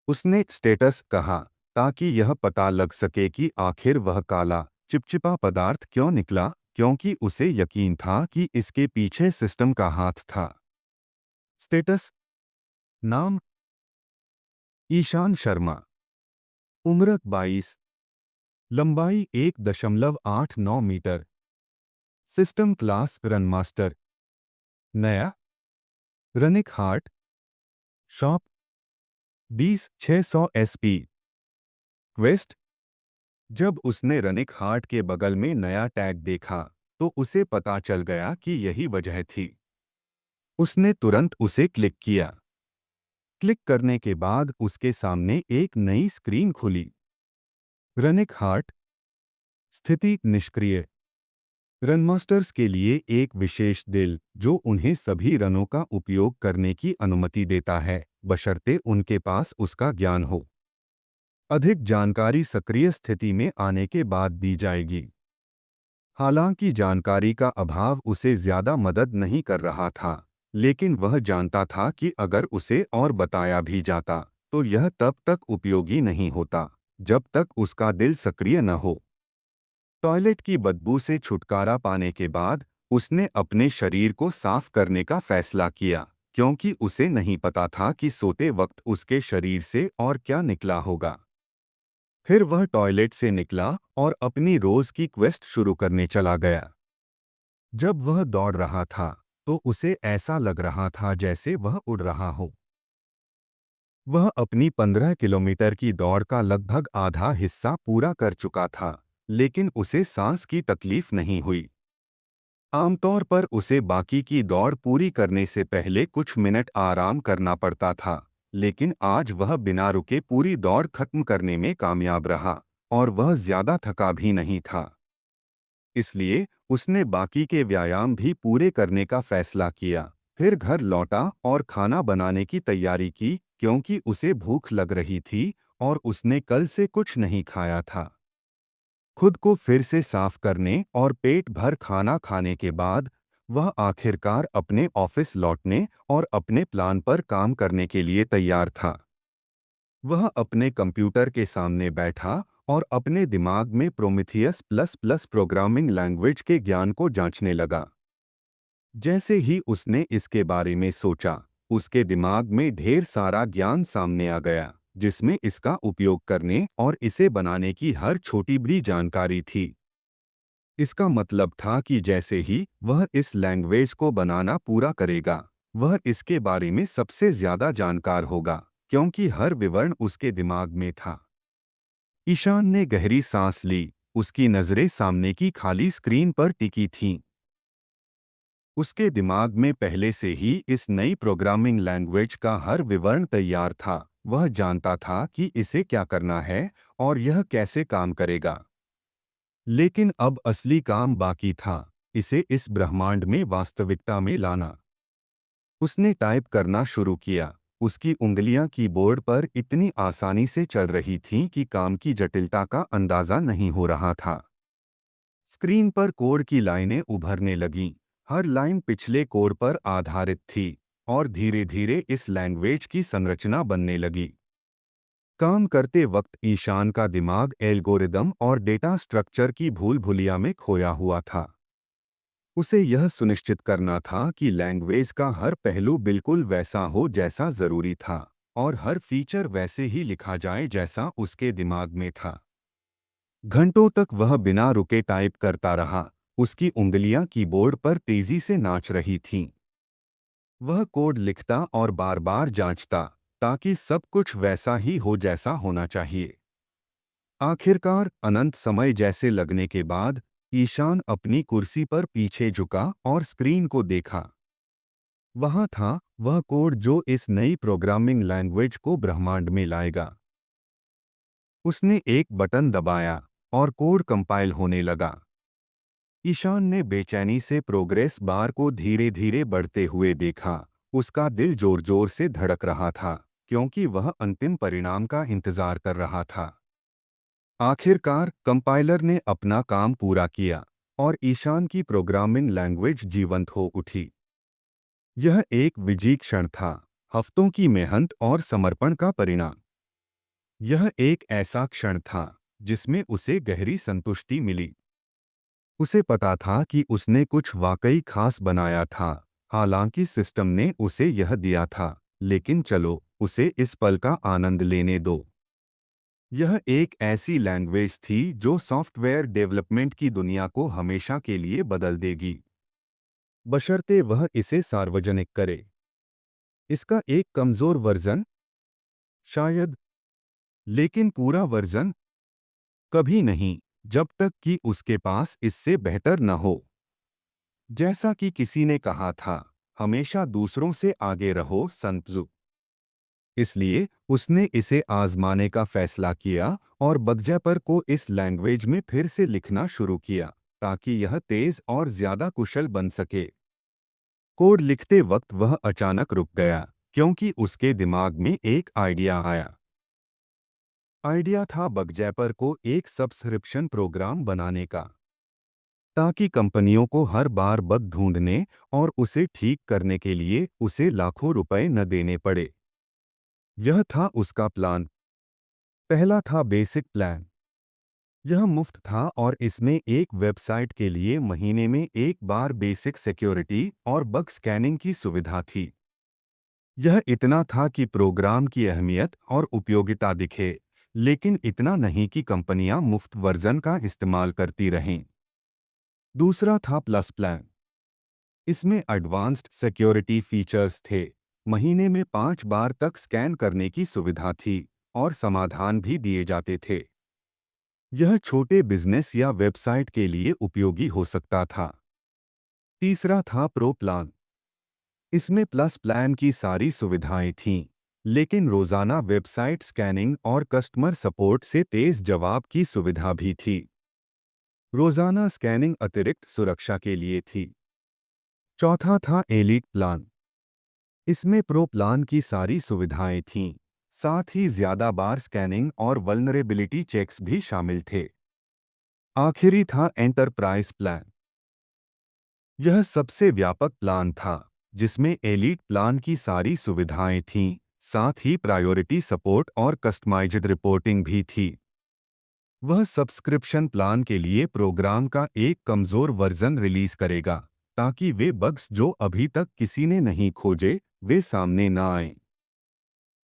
उसने स्टेटस कहा ताकि यह पता लग सके कि आखिर वह काला, चिपचिपा पदार्थ क्यों निकला, क्योंकि उसे यकीन था कि इसके पीछे सिस्टम का हाथ था। स्टेटस। नाम ईशान शर्मा। उम्र 22। लंबाई 1.89 मीटर। System class run master. नया। Runic heart. Shop 20-600 SP। Quest. जब उसने रनिक हार्ट के बगल में नया टैग देखा तो उसे पता चल गया कि यही वजह थी। उसने तुरंत उसे क्लिक किया। क्लिक करने के बाद उसके सामने एक नई स्क्रीन खुली। रनिक हार्ट। स्थिति निष्क्रिय। रनमास्टर्स के लिए एक विशेष दिल जो उन्हें सभी रनों का उपयोग करने की अनुमति देता है, बशर्ते उनके पास उसका ज्ञान हो। अधिक जानकारी सक्रिय स्थिति में आने के बाद दी जाएगी। हालांकि जानकारी का अभाव उसे ज्यादा मदद नहीं कर रहा था, लेकिन वह जानता था कि अगर उसे और बताया भी जाता तो यह तब तक उपयोगी नहीं होता जब तक उसका दिल सक्रिय न हो। टॉयलेट की बदबू से छुटकारा पाने के बाद उसने अपने शरीर को साफ करने का फैसला किया, क्योंकि उसे नहीं पता था कि सोते वक्त उसके शरीर से और क्या निकला होगा। फिर वह टॉयलेट से निकला और अपनी रोज की क्वेस्ट शुरू करने चला गया। जब वह दौड़ रहा था तो उसे ऐसा लग रहा था जैसे वह उड़ रहा हो। वह अपनी 15 किलोमीटर की दौड़ का लगभग आधा हिस्सा पूरा कर चुका था, लेकिन उसे सांस की तकलीफ नहीं हुई। आमतौर पर उसे बाकी की दौड़ पूरी करने से पहले कुछ मिनट आराम करना पड़ता था, लेकिन आज वह बिना रुके पूरी दौड़ खत्म करने में कामयाब रहा और वह ज्यादा थका भी नहीं था। इसलिए उसने बाकी के व्यायाम भी पूरे करने का फैसला किया। फिर घर लौटा और खाना बनाने की तैयारी की, क्योंकि उसे भूख लग रही थी और उसने कल से कुछ नहीं खाया था। खुद को फिर से साफ करने और पेट भर खाना खाने के बाद वह आखिरकार अपने ऑफिस लौटने और अपने प्लान पर काम करने के लिए तैयार था। वह अपने कंप्यूटर के सामने बैठा और अपने दिमाग में Prometheus plus plus programming language के ज्ञान को जांचने लगा। जैसे ही उसने इसके बारे में सोचा, उसके दिमाग में ढेर सारा ज्ञान सामने आ गया, जिसमें इसका उपयोग करने और इसे बनाने की हर छोटी बड़ी जानकारी थी। इसका मतलब था कि जैसे ही वह इस लैंग्वेज को बनाना पूरा करेगा, वह इसके बारे में सबसे ज्यादा जानकार होगा, क्योंकि हर विवरण उसके दिमाग में था। ईशान ने गहरी सांस ली। उसकी नजरें सामने की खाली स्क्रीन पर टिकी थीं। उसके दिमाग में पहले से ही इस नई प्रोग्रामिंग लैंग्वेज का हर विवरण तैयार था। वह जानता था कि इसे क्या करना है और यह कैसे काम करेगा। लेकिन अब असली काम बाकी था, इसे इस ब्रह्मांड में वास्तविकता में लाना। उसने टाइप करना शुरू किया, उसकी उंगलियां कीबोर्ड पर इतनी आसानी से चल रही थीं कि काम की जटिलता का अंदाजा नहीं हो रहा था। स्क्रीन पर कोड की लाइनें उभरने लगीं। हर लाइन पिछले कोड पर आधारित थी और धीरे धीरे इस लैंग्वेज की संरचना बनने लगी। काम करते वक्त ईशान का दिमाग एल्गोरिदम और डेटा स्ट्रक्चर की भूल भुलिया में खोया हुआ था। उसे यह सुनिश्चित करना था कि लैंग्वेज का हर पहलू बिल्कुल वैसा हो जैसा जरूरी था और हर फीचर वैसे ही लिखा जाए जैसा उसके दिमाग में था। घंटों तक वह बिना रुके टाइप करता रहा। उसकी उंगलियां कीबोर्ड पर तेजी से नाच रही थीं। वह कोड लिखता और बार बार जांचता ताकि सब कुछ वैसा ही हो जैसा होना चाहिए। आखिरकार अनंत समय जैसे लगने के बाद ईशान अपनी कुर्सी पर पीछे झुका और स्क्रीन को देखा। वहां था वह कोड जो इस नई प्रोग्रामिंग लैंग्वेज को ब्रह्मांड में लाएगा। उसने एक बटन दबाया और कोड कंपाइल होने लगा। ईशान ने बेचैनी से प्रोग्रेस बार को धीरे धीरे बढ़ते हुए देखा। उसका दिल जोर जोर से धड़क रहा था क्योंकि वह अंतिम परिणाम का इंतजार कर रहा था। आखिरकार कंपाइलर ने अपना काम पूरा किया और ईशान की प्रोग्रामिंग लैंग्वेज जीवंत हो उठी। यह एक विजयी क्षण था, हफ्तों की मेहनत और समर्पण का परिणाम। यह एक ऐसा क्षण था जिसमें उसे गहरी संतुष्टि मिली। उसे पता था कि उसने कुछ वाकई खास बनाया था। हालांकि सिस्टम ने उसे यह दिया था, लेकिन चलो उसे इस पल का आनंद लेने दो। यह एक ऐसी लैंग्वेज थी जो सॉफ्टवेयर डेवलपमेंट की दुनिया को हमेशा के लिए बदल देगी, बशर्ते वह इसे सार्वजनिक करे। इसका एक कमजोर वर्जन शायद, लेकिन पूरा वर्जन कभी नहीं, जब तक कि उसके पास इससे बेहतर न हो। जैसा कि किसी ने कहा था, हमेशा दूसरों से आगे रहो संतजु। इसलिए उसने इसे आजमाने का फैसला किया और बगजैपर को इस लैंग्वेज में फिर से लिखना शुरू किया ताकि यह तेज और ज्यादा कुशल बन सके। कोड लिखते वक्त वह अचानक रुक गया क्योंकि उसके दिमाग में एक आइडिया आया। आइडिया था बगजैपर को एक सब्सक्रिप्शन प्रोग्राम बनाने का, ताकि कंपनियों को हर बार बग ढूंढने और उसे ठीक करने के लिए उसे लाखों रुपए न देने पड़े। यह था उसका प्लान। पहला था बेसिक प्लान। यह मुफ्त था और इसमें एक वेबसाइट के लिए महीने में एक बार बेसिक सिक्योरिटी और बग स्कैनिंग की सुविधा थी। यह इतना था कि प्रोग्राम की अहमियत और उपयोगिता दिखे, लेकिन इतना नहीं कि कंपनियां मुफ्त वर्जन का इस्तेमाल करती रहें। दूसरा था प्लस प्लान। इसमें एडवांस्ड सिक्योरिटी फीचर्स थे। महीने में 5 बार तक स्कैन करने की सुविधा थी और समाधान भी दिए जाते थे। यह छोटे बिजनेस या वेबसाइट के लिए उपयोगी हो सकता था। तीसरा था प्रो प्लान। इसमें प्लस प्लान की सारी सुविधाएं थीं, लेकिन रोजाना वेबसाइट स्कैनिंग और कस्टमर सपोर्ट से तेज जवाब की सुविधा भी थी। रोजाना स्कैनिंग अतिरिक्त सुरक्षा के लिए थी। चौथा था एलीट प्लान। इसमें प्रो प्लान की सारी सुविधाएं थीं, साथ ही ज्यादा बार स्कैनिंग और वल्नरेबिलिटी चेक्स भी शामिल थे। आखिरी था एंटरप्राइज प्लान। यह सबसे व्यापक प्लान था, जिसमें एलीट प्लान की सारी सुविधाएं थीं, साथ ही प्रायोरिटी सपोर्ट और कस्टमाइज्ड रिपोर्टिंग भी थी। वह सब्सक्रिप्शन प्लान के लिए प्रोग्राम का एक कमजोर वर्जन रिलीज करेगा, ताकि वे बग्स जो अभी तक किसी ने नहीं खोजे, वे सामने न आएं।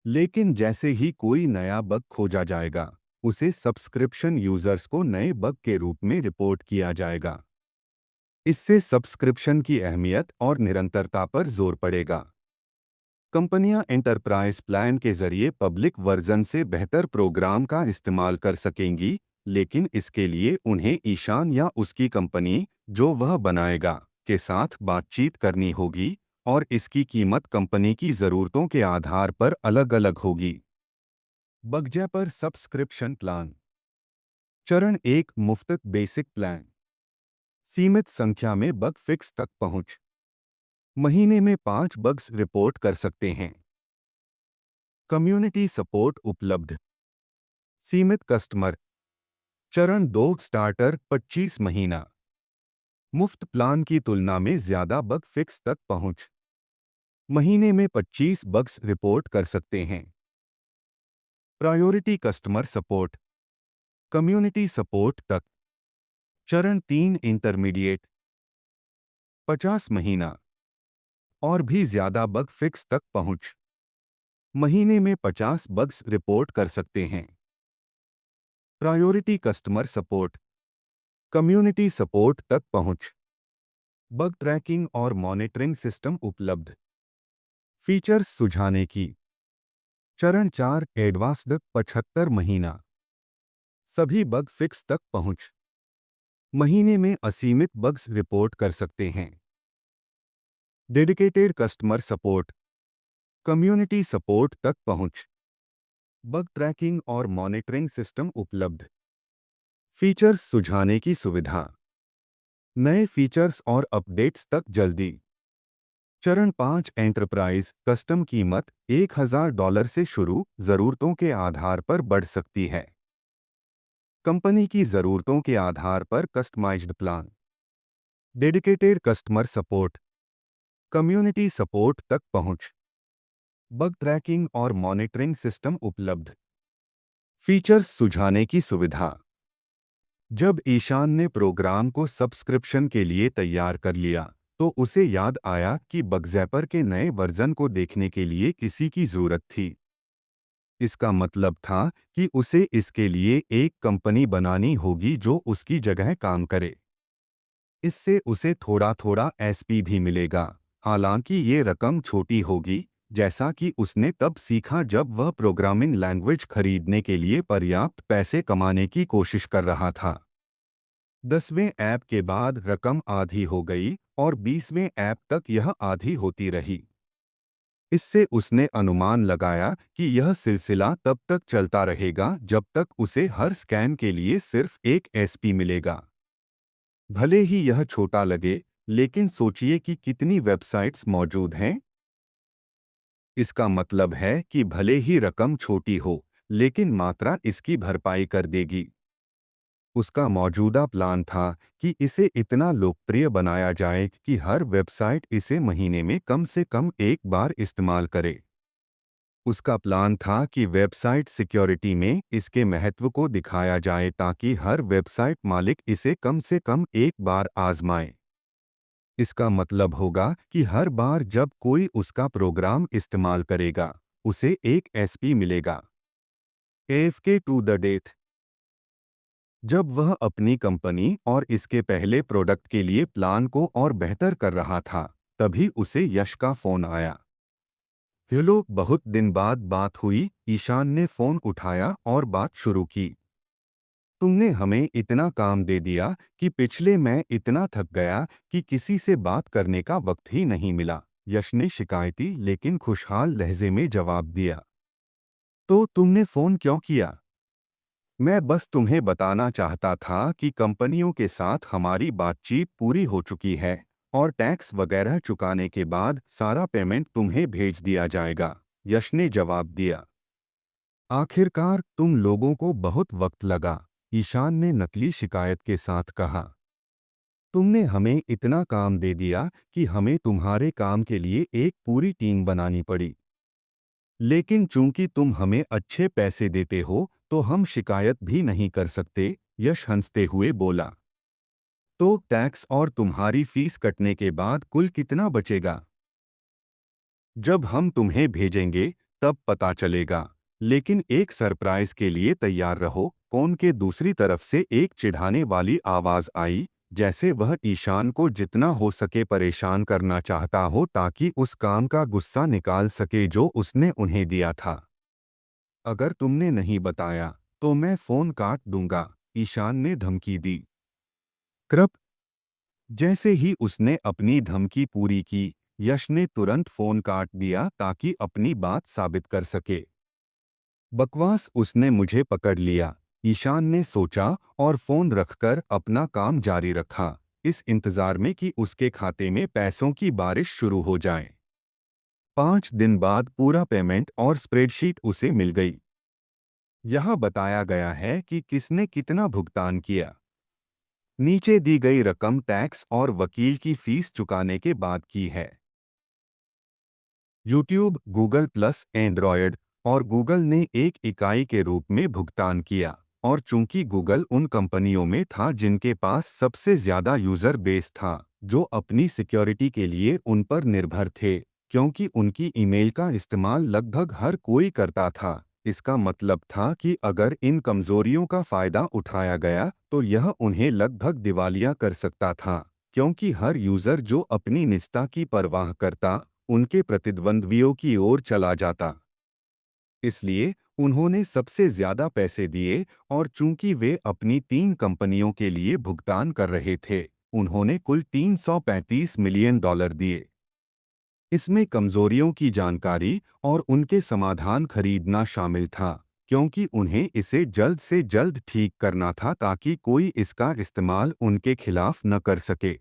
लेकिन जैसे ही कोई नया बग खोजा जाएगा, उसे सब्सक्रिप्शन यूजर्स को नए बग के रूप में रिपोर्ट किया जाएगा। इससे सब्सक्रिप्शन की अहमियत और निरंतरता पर जोर पड़ेगा। कंपनियां एंटरप्राइज प्लान के जरिए पब्लिक वर्जन से बेहतर प्रोग्राम का इस्तेमाल कर सकेंगी, लेकिन इसके लिए उन्हें ईशान या उसकी कंपनी, जो वह बनाएगा, के साथ बातचीत करनी होगी और इसकी कीमत कंपनी की ज़रूरतों के आधार पर अलग-अलग होगी। बगजैपर सब्सक्रिप्शन प्लान। चरण 1, मुफ्त बेसिक प्लान। सीमित संख्या में बग फिक्स तक पहुंच। महीने में 5 बग्स रिपोर्ट कर सकते हैं। कम्युनिटी सपोर्ट उपलब्ध। सीमित कस्टमर। चरण 2 स्टार्टर 25 महीना। मुफ्त प्लान की तुलना में ज्यादा बग फिक्स तक पहुंच। महीने में 25 बग्स रिपोर्ट कर सकते हैं। Priority customer support. Community support तक। चरण 3 इंटरमीडिएट 50 महीना। और भी ज्यादा बग फिक्स तक पहुंच। महीने में 50 बग्स रिपोर्ट कर सकते हैं। Priority customer support. Community support तक पहुंच। बग ट्रैकिंग और मॉनिटरिंग सिस्टम उपलब्ध। फीचर्स सुझाने की। चरण 4 एडवांस्ड 75 महीना। सभी बग फिक्स तक पहुंच। महीने में असीमित बग्स रिपोर्ट कर सकते हैं। Dedicated customer support. Community support तक पहुंच। बग ट्रैकिंग और मॉनिटरिंग सिस्टम उपलब्ध। फीचर्स सुझाने की सुविधा। नए फीचर्स और अपडेट्स तक जल्दी। चरण 5 एंटरप्राइज कस्टम कीमत $1000 से शुरू, जरूरतों के आधार पर बढ़ सकती है। कंपनी की जरूरतों के आधार पर customised plan. Dedicated customer support. Community support तक पहुंच। बग ट्रैकिंग और मॉनिटरिंग सिस्टम उपलब्ध। फीचर्स सुझाने की सुविधा। जब ईशान ने प्रोग्राम को सब्सक्रिप्शन के लिए तैयार कर लिया, तो उसे याद आया कि बगज़ैपर के नए वर्जन को देखने के लिए किसी की जरूरत थी। इसका मतलब था कि उसे इसके लिए एक कंपनी बनानी होगी जो उसकी जगह काम करे। इससे उसे थोड़ा थोड़ा एसपी भी मिलेगा, हालांकि ये रकम छोटी होगी, जैसा कि उसने तब सीखा जब वह प्रोग्रामिंग लैंग्वेज खरीदने के लिए पर्याप्त पैसे कमाने की कोशिश कर रहा था। 10वें ऐप के बाद रकम आधी हो गई और 20वें ऐप तक यह आधी होती रही। इससे उसने अनुमान लगाया कि यह सिलसिला तब तक चलता रहेगा जब तक उसे हर स्कैन के लिए सिर्फ एक एसपी मिलेगा। भले ही यह छोटा लगे, लेकिन सोचिए कि कितनी वेबसाइट्स मौजूद हैं। इसका मतलब है कि भले ही रकम छोटी हो, लेकिन मात्रा इसकी भरपाई कर देगी। उसका मौजूदा प्लान था कि इसे इतना लोकप्रिय बनाया जाए कि हर वेबसाइट इसे महीने में कम से कम एक बार इस्तेमाल करे। उसका प्लान था कि वेबसाइट सिक्योरिटी में इसके महत्व को दिखाया जाए ताकि हर वेबसाइट मालिक इसे कम से कम एक बार आजमाए। इसका मतलब होगा कि हर बार जब कोई उसका प्रोग्राम इस्तेमाल करेगा, उसे एक एसपी मिलेगा। AFK to the death. जब वह अपनी कंपनी और इसके पहले प्रोडक्ट के लिए प्लान को और बेहतर कर रहा था, तभी उसे यश का फोन आया। हेलो, बहुत दिन बाद बात हुई। ईशान ने फोन उठाया और बात शुरू की। तुमने हमें इतना काम दे दिया कि पिछले मैं इतना थक गया कि किसी से बात करने का वक्त ही नहीं मिला। यश ने शिकायती लेकिन खुशहाल लहजे में जवाब दिया। तो तुमने फोन क्यों किया? मैं बस तुम्हें बताना चाहता था कि कंपनियों के साथ हमारी बातचीत पूरी हो चुकी है और टैक्स वगैरह चुकाने के बाद सारा पेमेंट तुम्हें भेज दिया जाएगा, यश ने जवाब दिया। आखिरकार तुम लोगों को बहुत वक्त लगा, ईशान ने नकली शिकायत के साथ कहा। तुमने हमें इतना काम दे दिया कि हमें तुम्हारे काम के लिए एक पूरी टीम बनानी पड़ी। लेकिन चूंकि तुम हमें अच्छे पैसे देते हो, तो हम शिकायत भी नहीं कर सकते, यश हंसते हुए बोला। तो टैक्स और तुम्हारी फीस कटने के बाद कुल कितना बचेगा? जब हम तुम्हें भेजेंगे, तब पता चलेगा। लेकिन एक सरप्राइज के लिए तैयार रहो। फोन के दूसरी तरफ से एक चिढ़ाने वाली आवाज आई, जैसे वह ईशान को जितना हो सके परेशान करना चाहता हो ताकि उस काम का गुस्सा निकाल सके जो उसने उन्हें दिया था। अगर तुमने नहीं बताया, तो मैं फोन काट दूंगा, ईशान ने धमकी दी। कृप। जैसे ही उसने अपनी धमकी पूरी की, यश ने तुरंत फोन काट दिया ताकि अपनी बात साबित कर सके। बकवास, उसने मुझे पकड़ लिया, ईशान ने सोचा और फोन रखकर अपना काम जारी रखा, इस इंतजार में कि उसके खाते में पैसों की बारिश शुरू हो जाए। 5 दिन बाद पूरा पेमेंट और स्प्रेडशीट उसे मिल गई। यहाँ बताया गया है कि किसने कितना भुगतान किया। नीचे दी गई रकम टैक्स और वकील की फीस चुकाने के बाद की है। यूट्यूब, गूगल प्लस, एंड्रॉयड और गूगल ने एक इकाई के रूप में भुगतान किया, और चूंकि गूगल उन कंपनियों में था जिनके पास सबसे ज्यादा यूजर बेस था, जो अपनी सिक्योरिटी के लिए उन पर निर्भर थे, क्योंकि उनकी ईमेल का इस्तेमाल लगभग हर कोई करता था। इसका मतलब था कि अगर इन कमजोरियों का फायदा उठाया गया तो यह उन्हें लगभग दिवालिया कर सकता था, क्योंकि हर यूजर जो अपनी निजता की परवाह करता उनके प्रतिद्वंद्वियों की ओर चला जाता। इसलिए उन्होंने सबसे ज्यादा पैसे दिए, और चूंकि वे अपनी 3 कंपनियों के लिए भुगतान कर रहे थे, उन्होंने कुल $335 मिलियन दिए। इसमें कमजोरियों की जानकारी और उनके समाधान खरीदना शामिल था, क्योंकि उन्हें इसे जल्द से जल्द ठीक करना था ताकि कोई इसका इस्तेमाल उनके खिलाफ न कर सके।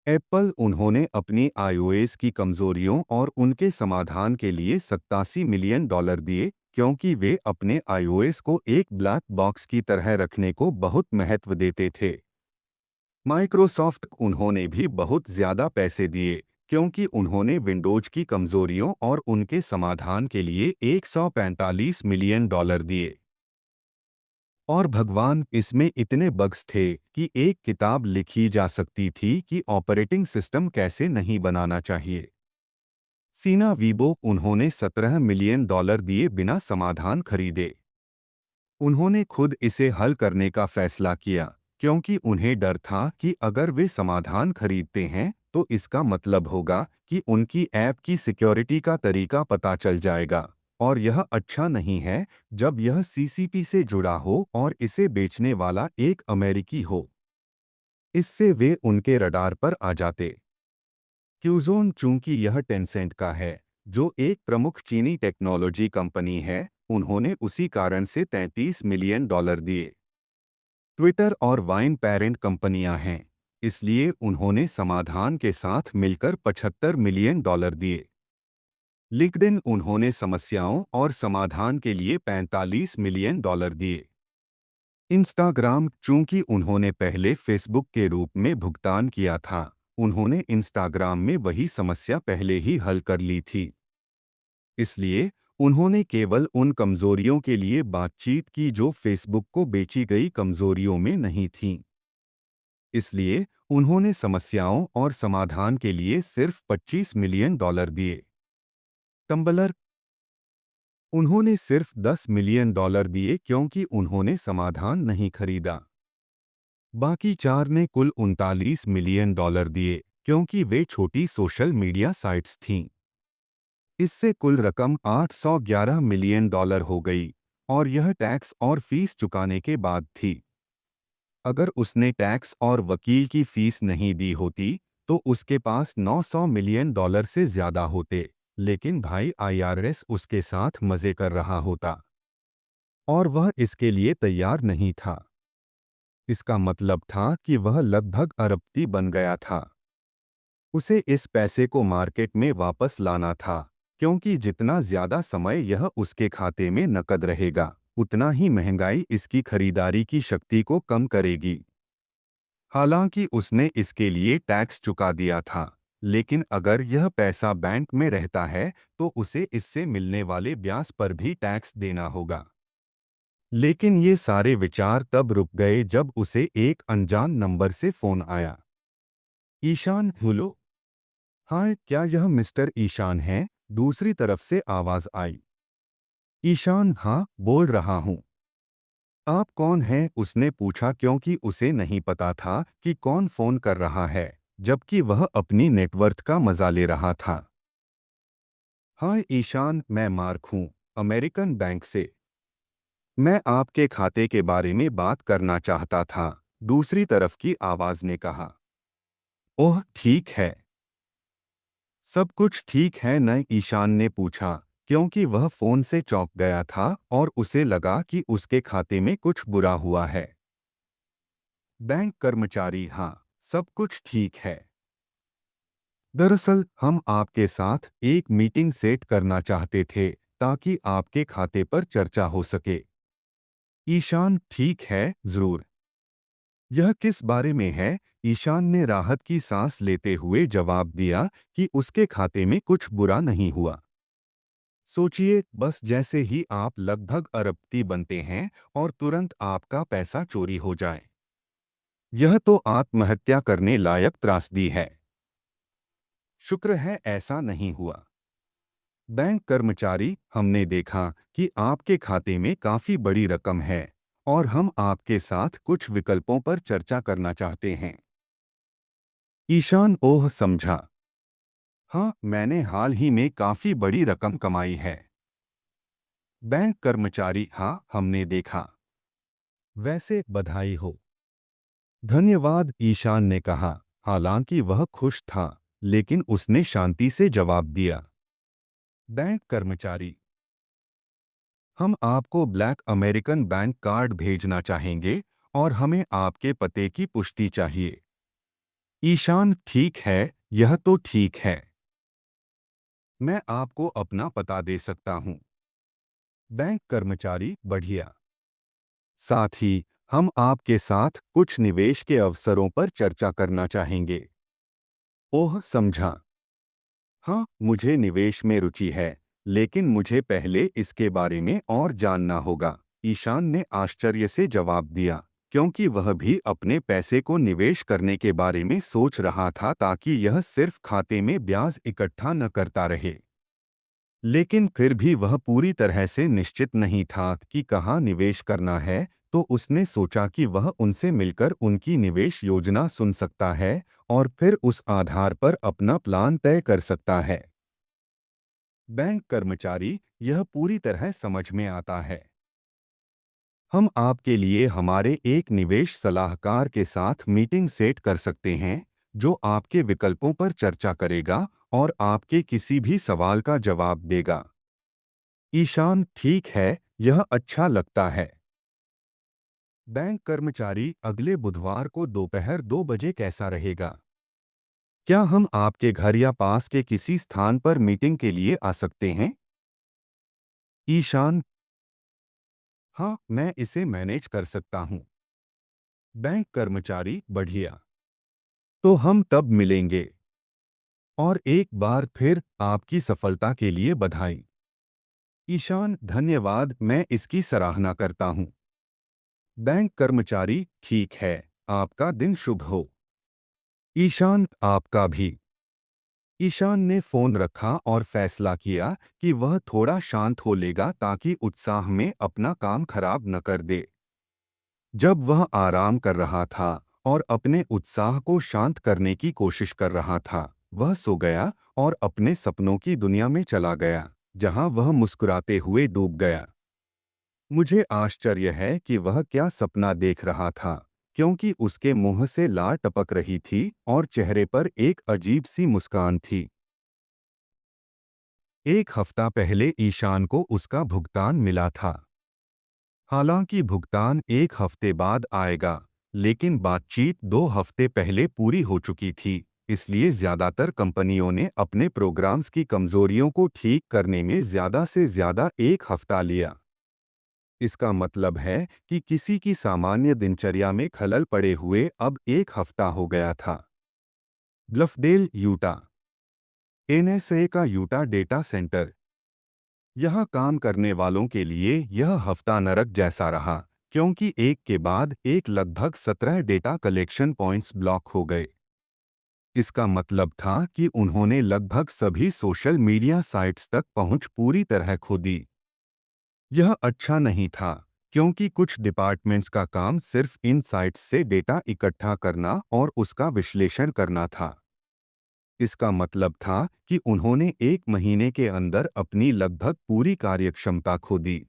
एप्पल उन्होंने अपनी आईओएस की कमजोरियों और उनके समाधान के लिए $87 मिलियन दिए, क्योंकि वे अपने आईओएस को एक ब्लैक बॉक्स की तरह रखने को बहुत महत्व देते थे। माइक्रोसॉफ्ट उन्होंने भी बहुत ज्यादा पैसे दिए, क्योंकि उन्होंने विंडोज की कमजोरियों और उनके समाधान के लिए $145 मिलियन दिए। और भगवान, इसमें इतने बग्स थे कि एक किताब लिखी जा सकती थी कि ऑपरेटिंग सिस्टम कैसे नहीं बनाना चाहिए। सीना वीबो उन्होंने $17 मिलियन दिए बिना समाधान खरीदे। उन्होंने खुद इसे हल करने का फैसला किया, क्योंकि उन्हें डर था कि अगर वे समाधान खरीदते हैं तो इसका मतलब होगा कि उनकी ऐप की सिक्योरिटी का तरीका पता चल जाएगा, और यह अच्छा नहीं है जब यह सीसीपी से जुड़ा हो और इसे बेचने वाला एक अमेरिकी हो। इससे वे उनके रडार पर आ जाते। क्यूजोन, चूंकि यह टेंसेंट का है, जो एक प्रमुख चीनी टेक्नोलॉजी कंपनी है, उन्होंने उसी कारण से $33 मिलियन दिए। ट्विटर और वाइन पेरेंट कंपनियां हैं, इसलिए उन्होंने समाधान के साथ मिलकर $75 मिलियन दिए। लिंक्डइन उन्होंने समस्याओं और समाधान के लिए $45 मिलियन दिए। इंस्टाग्राम, चूंकि उन्होंने पहले फेसबुक के रूप में भुगतान किया था, उन्होंने इंस्टाग्राम में वही समस्या पहले ही हल कर ली थी। इसलिए उन्होंने केवल उन कमजोरियों के लिए बातचीत की जो फेसबुक को बेची गई कमजोरियों में नहीं थीं। इसलिए उन्होंने समस्याओं और समाधान के लिए सिर्फ $25 मिलियन दिए। टम्बलर, उन्होंने सिर्फ $10 मिलियन दिए क्योंकि उन्होंने समाधान नहीं खरीदा। बाकी 4 ने कुल $39 मिलियन दिए, क्योंकि वे छोटी सोशल मीडिया साइट्स थीं। इससे कुल रकम $811 मिलियन हो गई, और यह टैक्स और फीस चुकाने के बाद थी। अगर उसने टैक्स और वकील की फीस नहीं दी होती तो उसके पास $900 मिलियन से ज्यादा होते, लेकिन भाई आईआरएस उसके साथ मजे कर रहा होता, और वह इसके लिए तैयार नहीं था। इसका मतलब था कि वह लगभग अरबपति बन गया था। उसे इस पैसे को मार्केट में वापस लाना था, क्योंकि जितना ज्यादा समय यह उसके खाते में नकद रहेगा, उतना ही महंगाई इसकी खरीदारी की शक्ति को कम करेगी। हालांकि उसने इसके लिए टैक्स चुका दिया था, लेकिन अगर यह पैसा बैंक में रहता है तो उसे इससे मिलने वाले ब्याज पर भी टैक्स देना होगा। लेकिन ये सारे विचार तब रुक गए जब उसे एक अनजान नंबर से फोन आया। ईशान, हेलो। हाँ, क्या यह मिस्टर ईशान है? दूसरी तरफ से आवाज आई। ईशान, हाँ, बोल रहा हूँ। आप कौन हैं? उसने पूछा, क्योंकि उसे नहीं पता था कि कौन फोन कर रहा है, जबकि वह अपनी नेटवर्थ का मजा ले रहा था। हाँ ईशान, मैं मार्क हूँ, अमेरिकन बैंक से। मैं आपके खाते के बारे में बात करना चाहता था, दूसरी तरफ की आवाज ने कहा। ओह ठीक है। सब कुछ ठीक है न? ईशान ने पूछा, क्योंकि वह फोन से चौंक गया था और उसे लगा कि उसके खाते में कुछ बुरा हुआ है। बैंक कर्मचारी, हाँ, सब कुछ ठीक है। दरअसल हम आपके साथ एक मीटिंग सेट करना चाहते थे ताकि आपके खाते पर चर्चा हो सके। ईशान, ठीक है, जरूर। यह किस बारे में है? ईशान ने राहत की सांस लेते हुए जवाब दिया कि उसके खाते में कुछ बुरा नहीं हुआ। सोचिए, बस जैसे ही आप लगभग अरबपति बनते हैं और तुरंत आपका पैसा चोरी हो जाए। यह तो आत्महत्या करने लायक त्रासदी है। शुक्र है ऐसा नहीं हुआ। बैंक कर्मचारी, हमने देखा कि आपके खाते में काफी बड़ी रकम है और हम आपके साथ कुछ विकल्पों पर चर्चा करना चाहते हैं। ईशान, ओह, समझा। हाँ, मैंने हाल ही में काफी बड़ी रकम कमाई है। बैंक कर्मचारी, हाँ, हमने देखा। वैसे बधाई हो। धन्यवाद, ईशान ने कहा। हालांकि वह खुश था, लेकिन उसने शांति से जवाब दिया। बैंक कर्मचारी, हम आपको ब्लैक अमेरिकन बैंक कार्ड भेजना चाहेंगे और हमें आपके पते की पुष्टि चाहिए। ईशान, ठीक है, यह तो ठीक है। मैं आपको अपना पता दे सकता हूँ। बैंक कर्मचारी, बढ़िया। साथ ही हम आपके साथ कुछ निवेश के अवसरों पर चर्चा करना चाहेंगे। ओह, समझा। हाँ, मुझे निवेश में रुचि है, लेकिन मुझे पहले इसके बारे में और जानना होगा। ईशान ने आश्चर्य से जवाब दिया, क्योंकि वह भी अपने पैसे को निवेश करने के बारे में सोच रहा था ताकि यह सिर्फ खाते में ब्याज इकट्ठा न करता रहे। लेकिन फिर भी वह पूरी तरह से निश्चित नहीं था कि कहाँ निवेश करना है, तो उसने सोचा कि वह उनसे मिलकर उनकी निवेश योजना सुन सकता है और फिर उस आधार पर अपना प्लान तय कर सकता है। बैंक कर्मचारी, यह पूरी तरह समझ में आता है। हम आपके लिए हमारे एक निवेश सलाहकार के साथ मीटिंग सेट कर सकते हैं, जो आपके विकल्पों पर चर्चा करेगा और आपके किसी भी सवाल का जवाब देगा। ईशान, ठीक है, यह अच्छा लगता है। बैंक कर्मचारी, अगले बुधवार को दोपहर 2 बजे कैसा रहेगा? क्या हम आपके घर या पास के किसी स्थान पर मीटिंग के लिए आ सकते हैं? ईशान, हाँ, मैं इसे मैनेज कर सकता हूँ। बैंक कर्मचारी, बढ़िया। तो हम तब मिलेंगे। और एक बार फिर आपकी सफलता के लिए बधाई। ईशान, धन्यवाद, मैं इसकी सराहना करता हूँ। बैंक कर्मचारी, ठीक है, आपका दिन शुभ हो। ईशान, आपका भी। ईशान ने फोन रखा और फैसला किया कि वह थोड़ा शांत हो लेगा ताकि उत्साह में अपना काम खराब न कर दे। जब वह आराम कर रहा था और अपने उत्साह को शांत करने की कोशिश कर रहा था, वह सो गया और अपने सपनों की दुनिया में चला गया, जहां वह मुस्कुराते हुए डूब गया। मुझे आश्चर्य है कि वह क्या सपना देख रहा था, क्योंकि उसके मुंह से लार टपक रही थी और चेहरे पर एक अजीब सी मुस्कान थी। एक हफ्ता पहले ईशान को उसका भुगतान मिला था। हालांकि भुगतान एक हफ्ते बाद आएगा, लेकिन बातचीत 2 हफ्ते पहले पूरी हो चुकी थी, इसलिए ज्यादातर कंपनियों ने अपने प्रोग्राम्स की कमजोरियों को ठीक करने में ज्यादा से ज्यादा एक हफ्ता लिया। इसका मतलब है कि किसी की सामान्य दिनचर्या में खलल पड़े हुए अब एक हफ्ता हो गया था। ब्लफडेल, यूटा। एनएसए का यूटा डेटा सेंटर। यहाँ काम करने वालों के लिए यह हफ्ता नरक जैसा रहा, क्योंकि एक के बाद एक लगभग 17 डेटा कलेक्शन पॉइंट्स ब्लॉक हो गए। इसका मतलब था कि उन्होंने लगभग सभी सोशल मीडिया साइट्स तक पहुंच पूरी तरह खो दी। यह अच्छा नहीं था, क्योंकि कुछ डिपार्टमेंट्स का काम सिर्फ इन साइट्स से डेटा इकट्ठा करना और उसका विश्लेषण करना था। इसका मतलब था कि उन्होंने 1 महीने के अंदर अपनी लगभग पूरी कार्यक्षमता खो दी।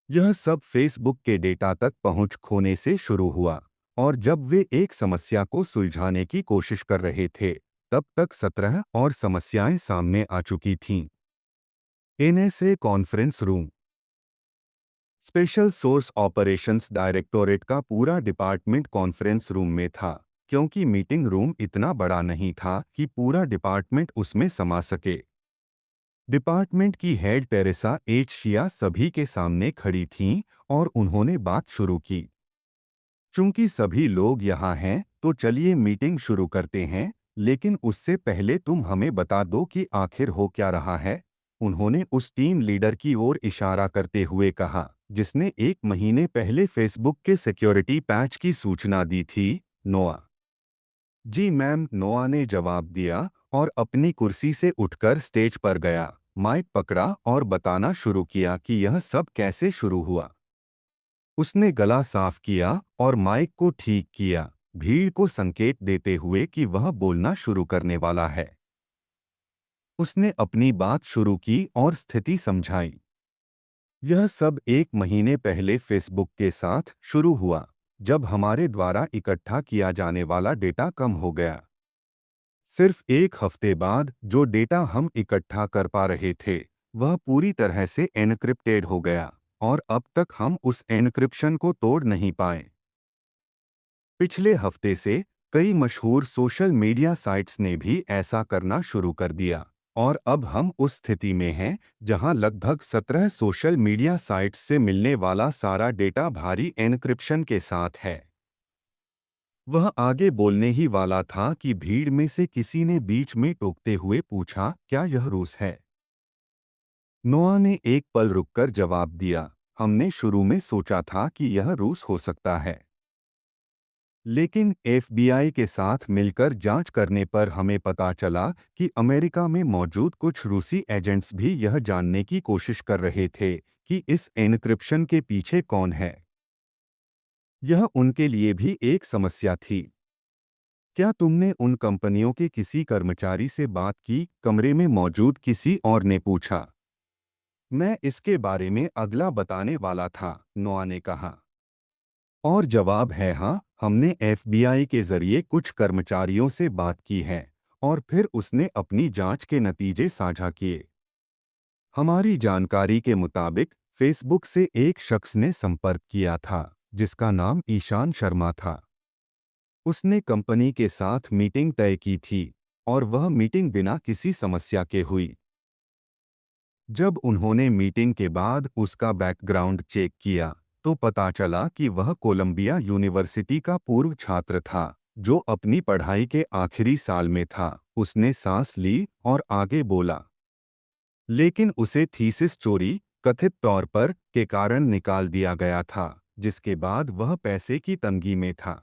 यह सब फेसबुक के डेटा तक पहुंच खोने से शुरू हुआ, और जब वे एक समस्या को सुलझाने की कोशिश कर रहे थे, तब तक 17 और समस्याएं सामने आ चुकी थीं। NSA conference room. Special source operations directorate का पूरा डिपार्टमेंट कॉन्फ्रेंस रूम में था, क्योंकि मीटिंग रूम इतना बड़ा नहीं था कि पूरा डिपार्टमेंट उसमें समा सके। डिपार्टमेंट की हेड टेरेसा एच शिया सभी के सामने खड़ी थीं और उन्होंने बात शुरू की। चूंकि सभी लोग यहाँ हैं तो चलिए मीटिंग शुरू करते हैं, लेकिन उससे पहले तुम हमें बता दो कि आखिर हो क्या रहा है। उन्होंने उस टीम लीडर की ओर इशारा करते हुए कहा जिसने 1 महीने पहले फेसबुक के सिक्योरिटी पैच की सूचना दी थी, नोआ। जी मैम, नोआ ने जवाब दिया और अपनी कुर्सी से उठकर स्टेज पर गया, माइक पकड़ा और बताना शुरू किया कि यह सब कैसे शुरू हुआ। उसने गला साफ किया और माइक को ठीक किया, भीड़ को संकेत देते हुए कि वह बोलना शुरू करने वाला है। उसने अपनी बात शुरू की और स्थिति समझाई। यह सब 1 महीने पहले फेसबुक के साथ शुरू हुआ, जब हमारे द्वारा इकट्ठा किया जाने वाला डेटा कम हो गया। सिर्फ 1 हफ्ते बाद जो डेटा हम इकट्ठा कर पा रहे थे, वह पूरी तरह से एन्क्रिप्टेड हो गया और अब तक हम उस एन्क्रिप्शन को तोड़ नहीं पाए। पिछले हफ्ते से कई मशहूर सोशल मीडिया साइट्स ने भी ऐसा करना शुरू कर दिया और अब हम उस स्थिति में हैं जहां लगभग 17 सोशल मीडिया साइट्स से मिलने वाला सारा डेटा भारी एन्क्रिप्शन के साथ है। वह आगे बोलने ही वाला था कि भीड़ में से किसी ने बीच में टोकते हुए पूछा, क्या यह रूस है? नोआ ने एक पल रुककर जवाब दिया, हमने शुरू में सोचा था कि यह रूस हो सकता है, लेकिन एफबीआई के साथ मिलकर जांच करने पर हमें पता चला कि अमेरिका में मौजूद कुछ रूसी एजेंट्स भी यह जानने की कोशिश कर रहे थे कि इस एन्क्रिप्शन के पीछे कौन है। यह उनके लिए भी एक समस्या थी। क्या तुमने उन कंपनियों के किसी कर्मचारी से बात की? कमरे में मौजूद किसी और ने पूछा। मैं इसके बारे में अगला बताने वाला था, नोआ ने कहा। और जवाब है हाँ, हमने एफबीआई के जरिए कुछ कर्मचारियों से बात की है और फिर उसने अपनी जांच के नतीजे साझा किए। हमारी जानकारी के मुताबिक फेसबुक से एक शख्स ने संपर्क किया था जिसका नाम ईशान शर्मा था। उसने कंपनी के साथ मीटिंग तय की थी और वह मीटिंग बिना किसी समस्या के हुई। जब उन्होंने मीटिंग के बाद उसका बैकग्राउंड चेक किया तो पता चला कि वह कोलंबिया यूनिवर्सिटी का पूर्व छात्र था जो अपनी पढ़ाई के आखिरी साल में था। उसने सांस ली और आगे बोला, लेकिन उसे थीसिस चोरी कथित तौर पर के कारण निकाल दिया गया था, जिसके बाद वह पैसे की तंगी में था।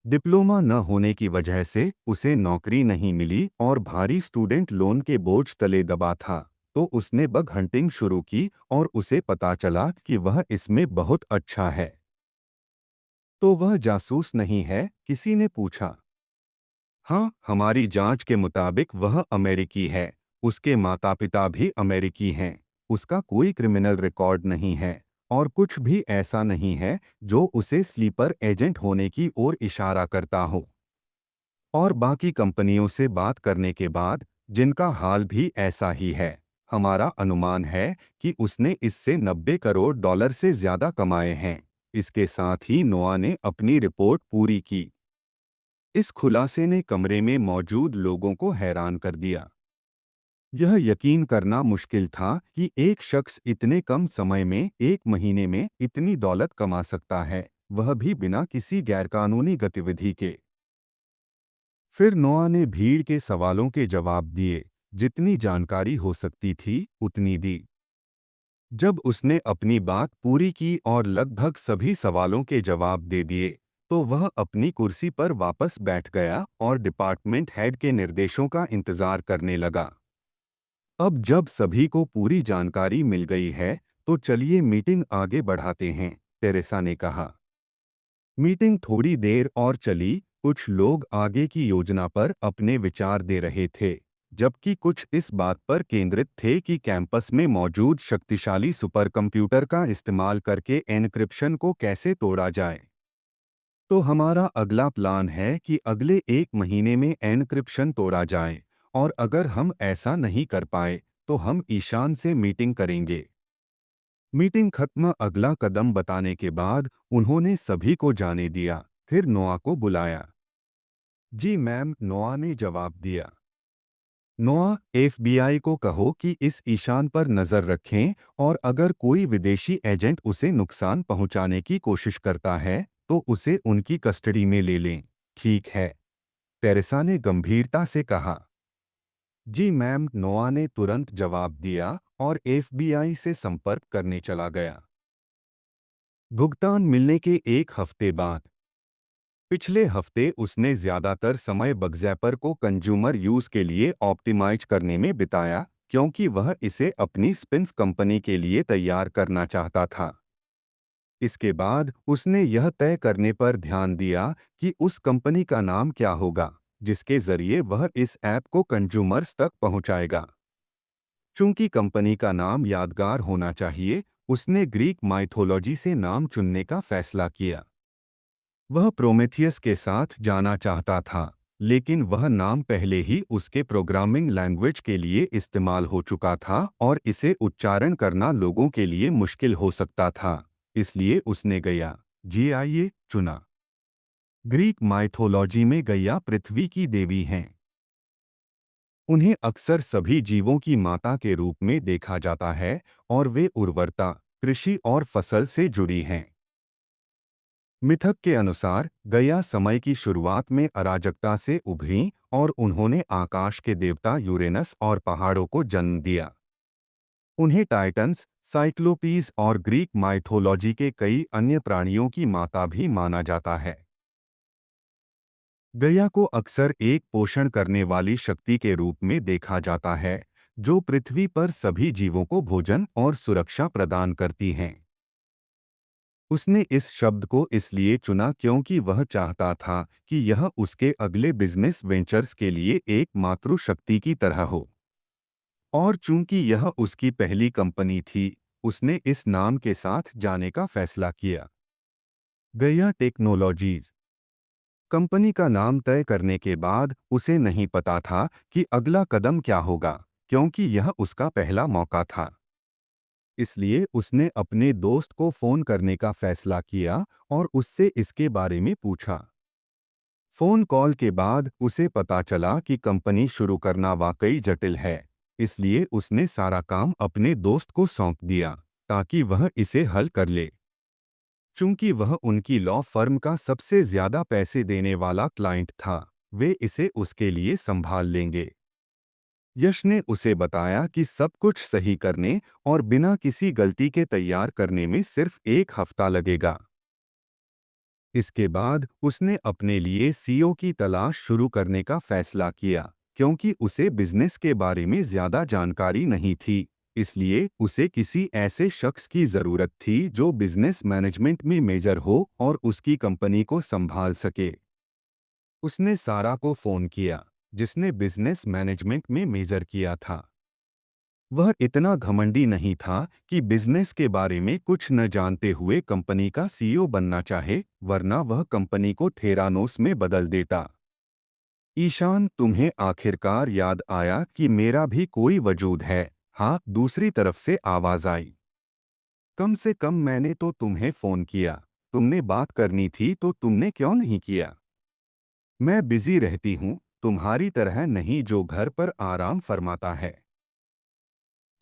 डिप्लोमा न होने की वजह से उसे नौकरी नहीं मिली और भारी स्टूडेंट लोन के बोझ तले दबा था। तो उसने बग हंटिंग शुरू की और उसे पता चला कि वह इसमें बहुत अच्छा है। तो वह जासूस नहीं है? किसी ने पूछा। हाँ, हमारी जांच के मुताबिक वह अमेरिकी है। उसके माता पिता भी अमेरिकी हैं। उसका कोई क्रिमिनल रिकॉर्ड नहीं है और कुछ भी ऐसा नहीं है जो उसे स्लीपर एजेंट होने की ओर इशारा करता हो। और बाकी कंपनियों से बात करने के बाद, जिनका हाल भी ऐसा ही है, हमारा अनुमान है कि उसने इससे 90 करोड़ डॉलर से ज्यादा कमाए हैं। इसके साथ ही नोआ ने अपनी रिपोर्ट पूरी की। इस खुलासे ने कमरे में मौजूद लोगों को हैरान कर दिया। यह यकीन करना मुश्किल था कि एक शख्स इतने कम समय में 1 महीने में इतनी दौलत कमा सकता है, वह भी बिना किसी गैरकानूनी गतिविधि के। फिर नोआ ने भीड़ के सवालों के जवाब दिए, जितनी जानकारी हो सकती थी उतनी दी। जब उसने अपनी बात पूरी की और लगभग सभी सवालों के जवाब दे दिए, तो वह अपनी कुर्सी पर वापस बैठ गया और डिपार्टमेंट हेड के निर्देशों का इंतजार करने लगा। अब जब सभी को पूरी जानकारी मिल गई है, तो चलिए मीटिंग आगे बढ़ाते हैं, टेरेसा ने कहा। मीटिंग थोड़ी देर और चली। कुछ लोग आगे की योजना पर अपने विचार दे रहे थे, जबकि कुछ इस बात पर केंद्रित थे कि कैंपस में मौजूद शक्तिशाली सुपरकंप्यूटर का इस्तेमाल करके एन्क्रिप्शन को कैसे तोड़ा जाए। तो हमारा अगला प्लान है कि अगले 1 महीने में एन्क्रिप्शन तोड़ा जाए और अगर हम ऐसा नहीं कर पाए तो हम ईशान से मीटिंग करेंगे। मीटिंग खत्म। अगला कदम बताने के बाद उन्होंने सभी को जाने दिया, फिर नोआ को बुलाया। जी मैम, नोआ ने जवाब दिया। नोआ, एफबीआई को कहो कि इस ईशान पर नजर रखें और अगर कोई विदेशी एजेंट उसे नुकसान पहुंचाने की कोशिश करता है तो उसे उनकी कस्टडी में ले लें। ठीक है, टेरेसा ने गंभीरता से कहा। जी मैम, नोआ ने तुरंत जवाब दिया और एफबीआई से संपर्क करने चला गया। भुगतान मिलने के एक हफ्ते बाद, पिछले हफ्ते उसने ज्यादातर समय बगजैपर को कंज्यूमर यूज के लिए ऑप्टिमाइज करने में बिताया, क्योंकि वह इसे अपनी स्पिनफ कंपनी के लिए तैयार करना चाहता था। इसके बाद उसने यह तय करने पर ध्यान दिया कि उस कंपनी का नाम क्या होगा जिसके जरिए वह इस ऐप को कंज्यूमर्स तक पहुंचाएगा। चूंकि कंपनी का नाम यादगार होना चाहिए, उसने ग्रीक माइथोलॉजी से नाम चुनने का फैसला किया। वह प्रोमेथियस के साथ जाना चाहता था, लेकिन वह नाम पहले ही उसके प्रोग्रामिंग लैंग्वेज के लिए इस्तेमाल हो चुका था और इसे उच्चारण करना लोगों के लिए मुश्किल हो सकता था। इसलिए उसने गैया, GIA चुना। ग्रीक माइथोलॉजी में गैया पृथ्वी की देवी हैं। उन्हें अक्सर सभी जीवों की माता के रूप में देखा जाता है और वे उर्वरता, कृषि और फसल से जुड़ी हैं। मिथक के अनुसार गैया समय की शुरुआत में अराजकता से उभरी और उन्होंने आकाश के देवता यूरेनस और पहाड़ों को जन्म दिया। उन्हें टाइटन्स, साइक्लोपीज और ग्रीक माइथोलॉजी के कई अन्य प्राणियों की माता भी माना जाता है। गैया को अक्सर एक पोषण करने वाली शक्ति के रूप में देखा जाता है, जो पृथ्वी पर सभी जीवों को भोजन और सुरक्षा प्रदान करती हैं। उसने इस शब्द को इसलिए चुना क्योंकि वह चाहता था कि यह उसके अगले बिजनेस वेंचर्स के लिए एक मातृ शक्ति की तरह हो। और चूंकि यह उसकी पहली कंपनी थी, उसने इस नाम के साथ जाने का फैसला किया। गैया टेक्नोलॉजीज। कंपनी का नाम तय करने के बाद उसे नहीं पता था कि अगला कदम क्या होगा, क्योंकि यह उसका पहला मौका था। इसलिए उसने अपने दोस्त को फोन करने का फैसला किया और उससे इसके बारे में पूछा। फोन कॉल के बाद उसे पता चला कि कंपनी शुरू करना वाकई जटिल है, इसलिए उसने सारा काम अपने दोस्त को सौंप दिया ताकि वह इसे हल कर ले। चूंकि वह उनकी लॉ फर्म का सबसे ज्यादा पैसे देने वाला क्लाइंट था, वे इसे उसके लिए संभाल लेंगे। यश ने उसे बताया कि सब कुछ सही करने और बिना किसी गलती के तैयार करने में सिर्फ एक हफ्ता लगेगा। इसके बाद उसने अपने लिए सीईओ की तलाश शुरू करने का फैसला किया, क्योंकि उसे बिजनेस के बारे में ज्यादा जानकारी नहीं थी। इसलिए उसे किसी ऐसे शख्स की जरूरत थी जो बिजनेस मैनेजमेंट में मेजर हो और उसकी कंपनी को संभाल सके। उसने सारा को फोन किया, जिसने बिजनेस मैनेजमेंट में मेजर किया था। वह इतना घमंडी नहीं था कि बिजनेस के बारे में कुछ न जानते हुए कंपनी का सीईओ बनना चाहे, वरना वह कंपनी को थेरानोस में बदल देता। ईशान, तुम्हें आखिरकार याद आया कि मेरा भी कोई वजूद है? हाँ, दूसरी तरफ से आवाज आई। कम से कम मैंने तो तुम्हें फोन किया। तुमने बात करनी थी तो तुमने क्यों नहीं किया? मैं बिजी रहती हूँ, तुम्हारी तरह नहीं जो घर पर आराम फरमाता है।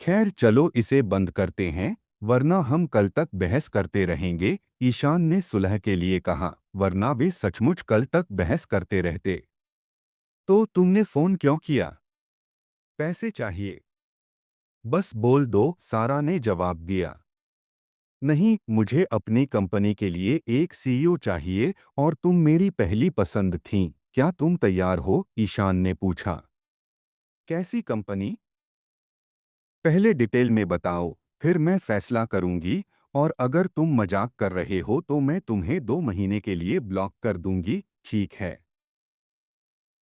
खैर चलो इसे बंद करते हैं, वरना हम कल तक बहस करते रहेंगे। ईशान ने सुलह के लिए कहा, वरना वे सचमुच कल तक बहस करते रहते। तो तुमने फोन क्यों किया? पैसे चाहिए। बस बोल दो, सारा ने जवाब दिया। नहीं, मुझे अपनी कंपनी के लिए एक सीईओ चाहिए और तुम मेरी पहली पसंद थीं। क्या तुम तैयार हो? ईशान ने पूछा। कैसी कंपनी? पहले डिटेल में बताओ, फिर मैं फैसला करूंगी। और अगर तुम मजाक कर रहे हो तो मैं तुम्हें 2 महीने के लिए ब्लॉक कर दूंगी। ठीक है।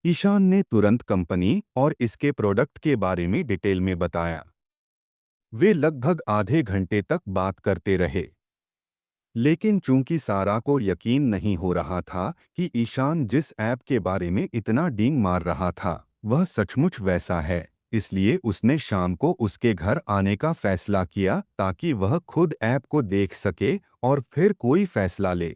ईशान ने तुरंत कंपनी और इसके प्रोडक्ट के बारे में डिटेल में बताया। वे लगभग आधे घंटे तक बात करते रहे। लेकिन चूंकि सारा को यकीन नहीं हो रहा था कि ईशान जिस ऐप के बारे में इतना डींग मार रहा था, वह सचमुच वैसा है, इसलिए उसने शाम को उसके घर आने का फैसला किया ताकि वह खुद ऐप को देख सके और फिर कोई फैसला ले।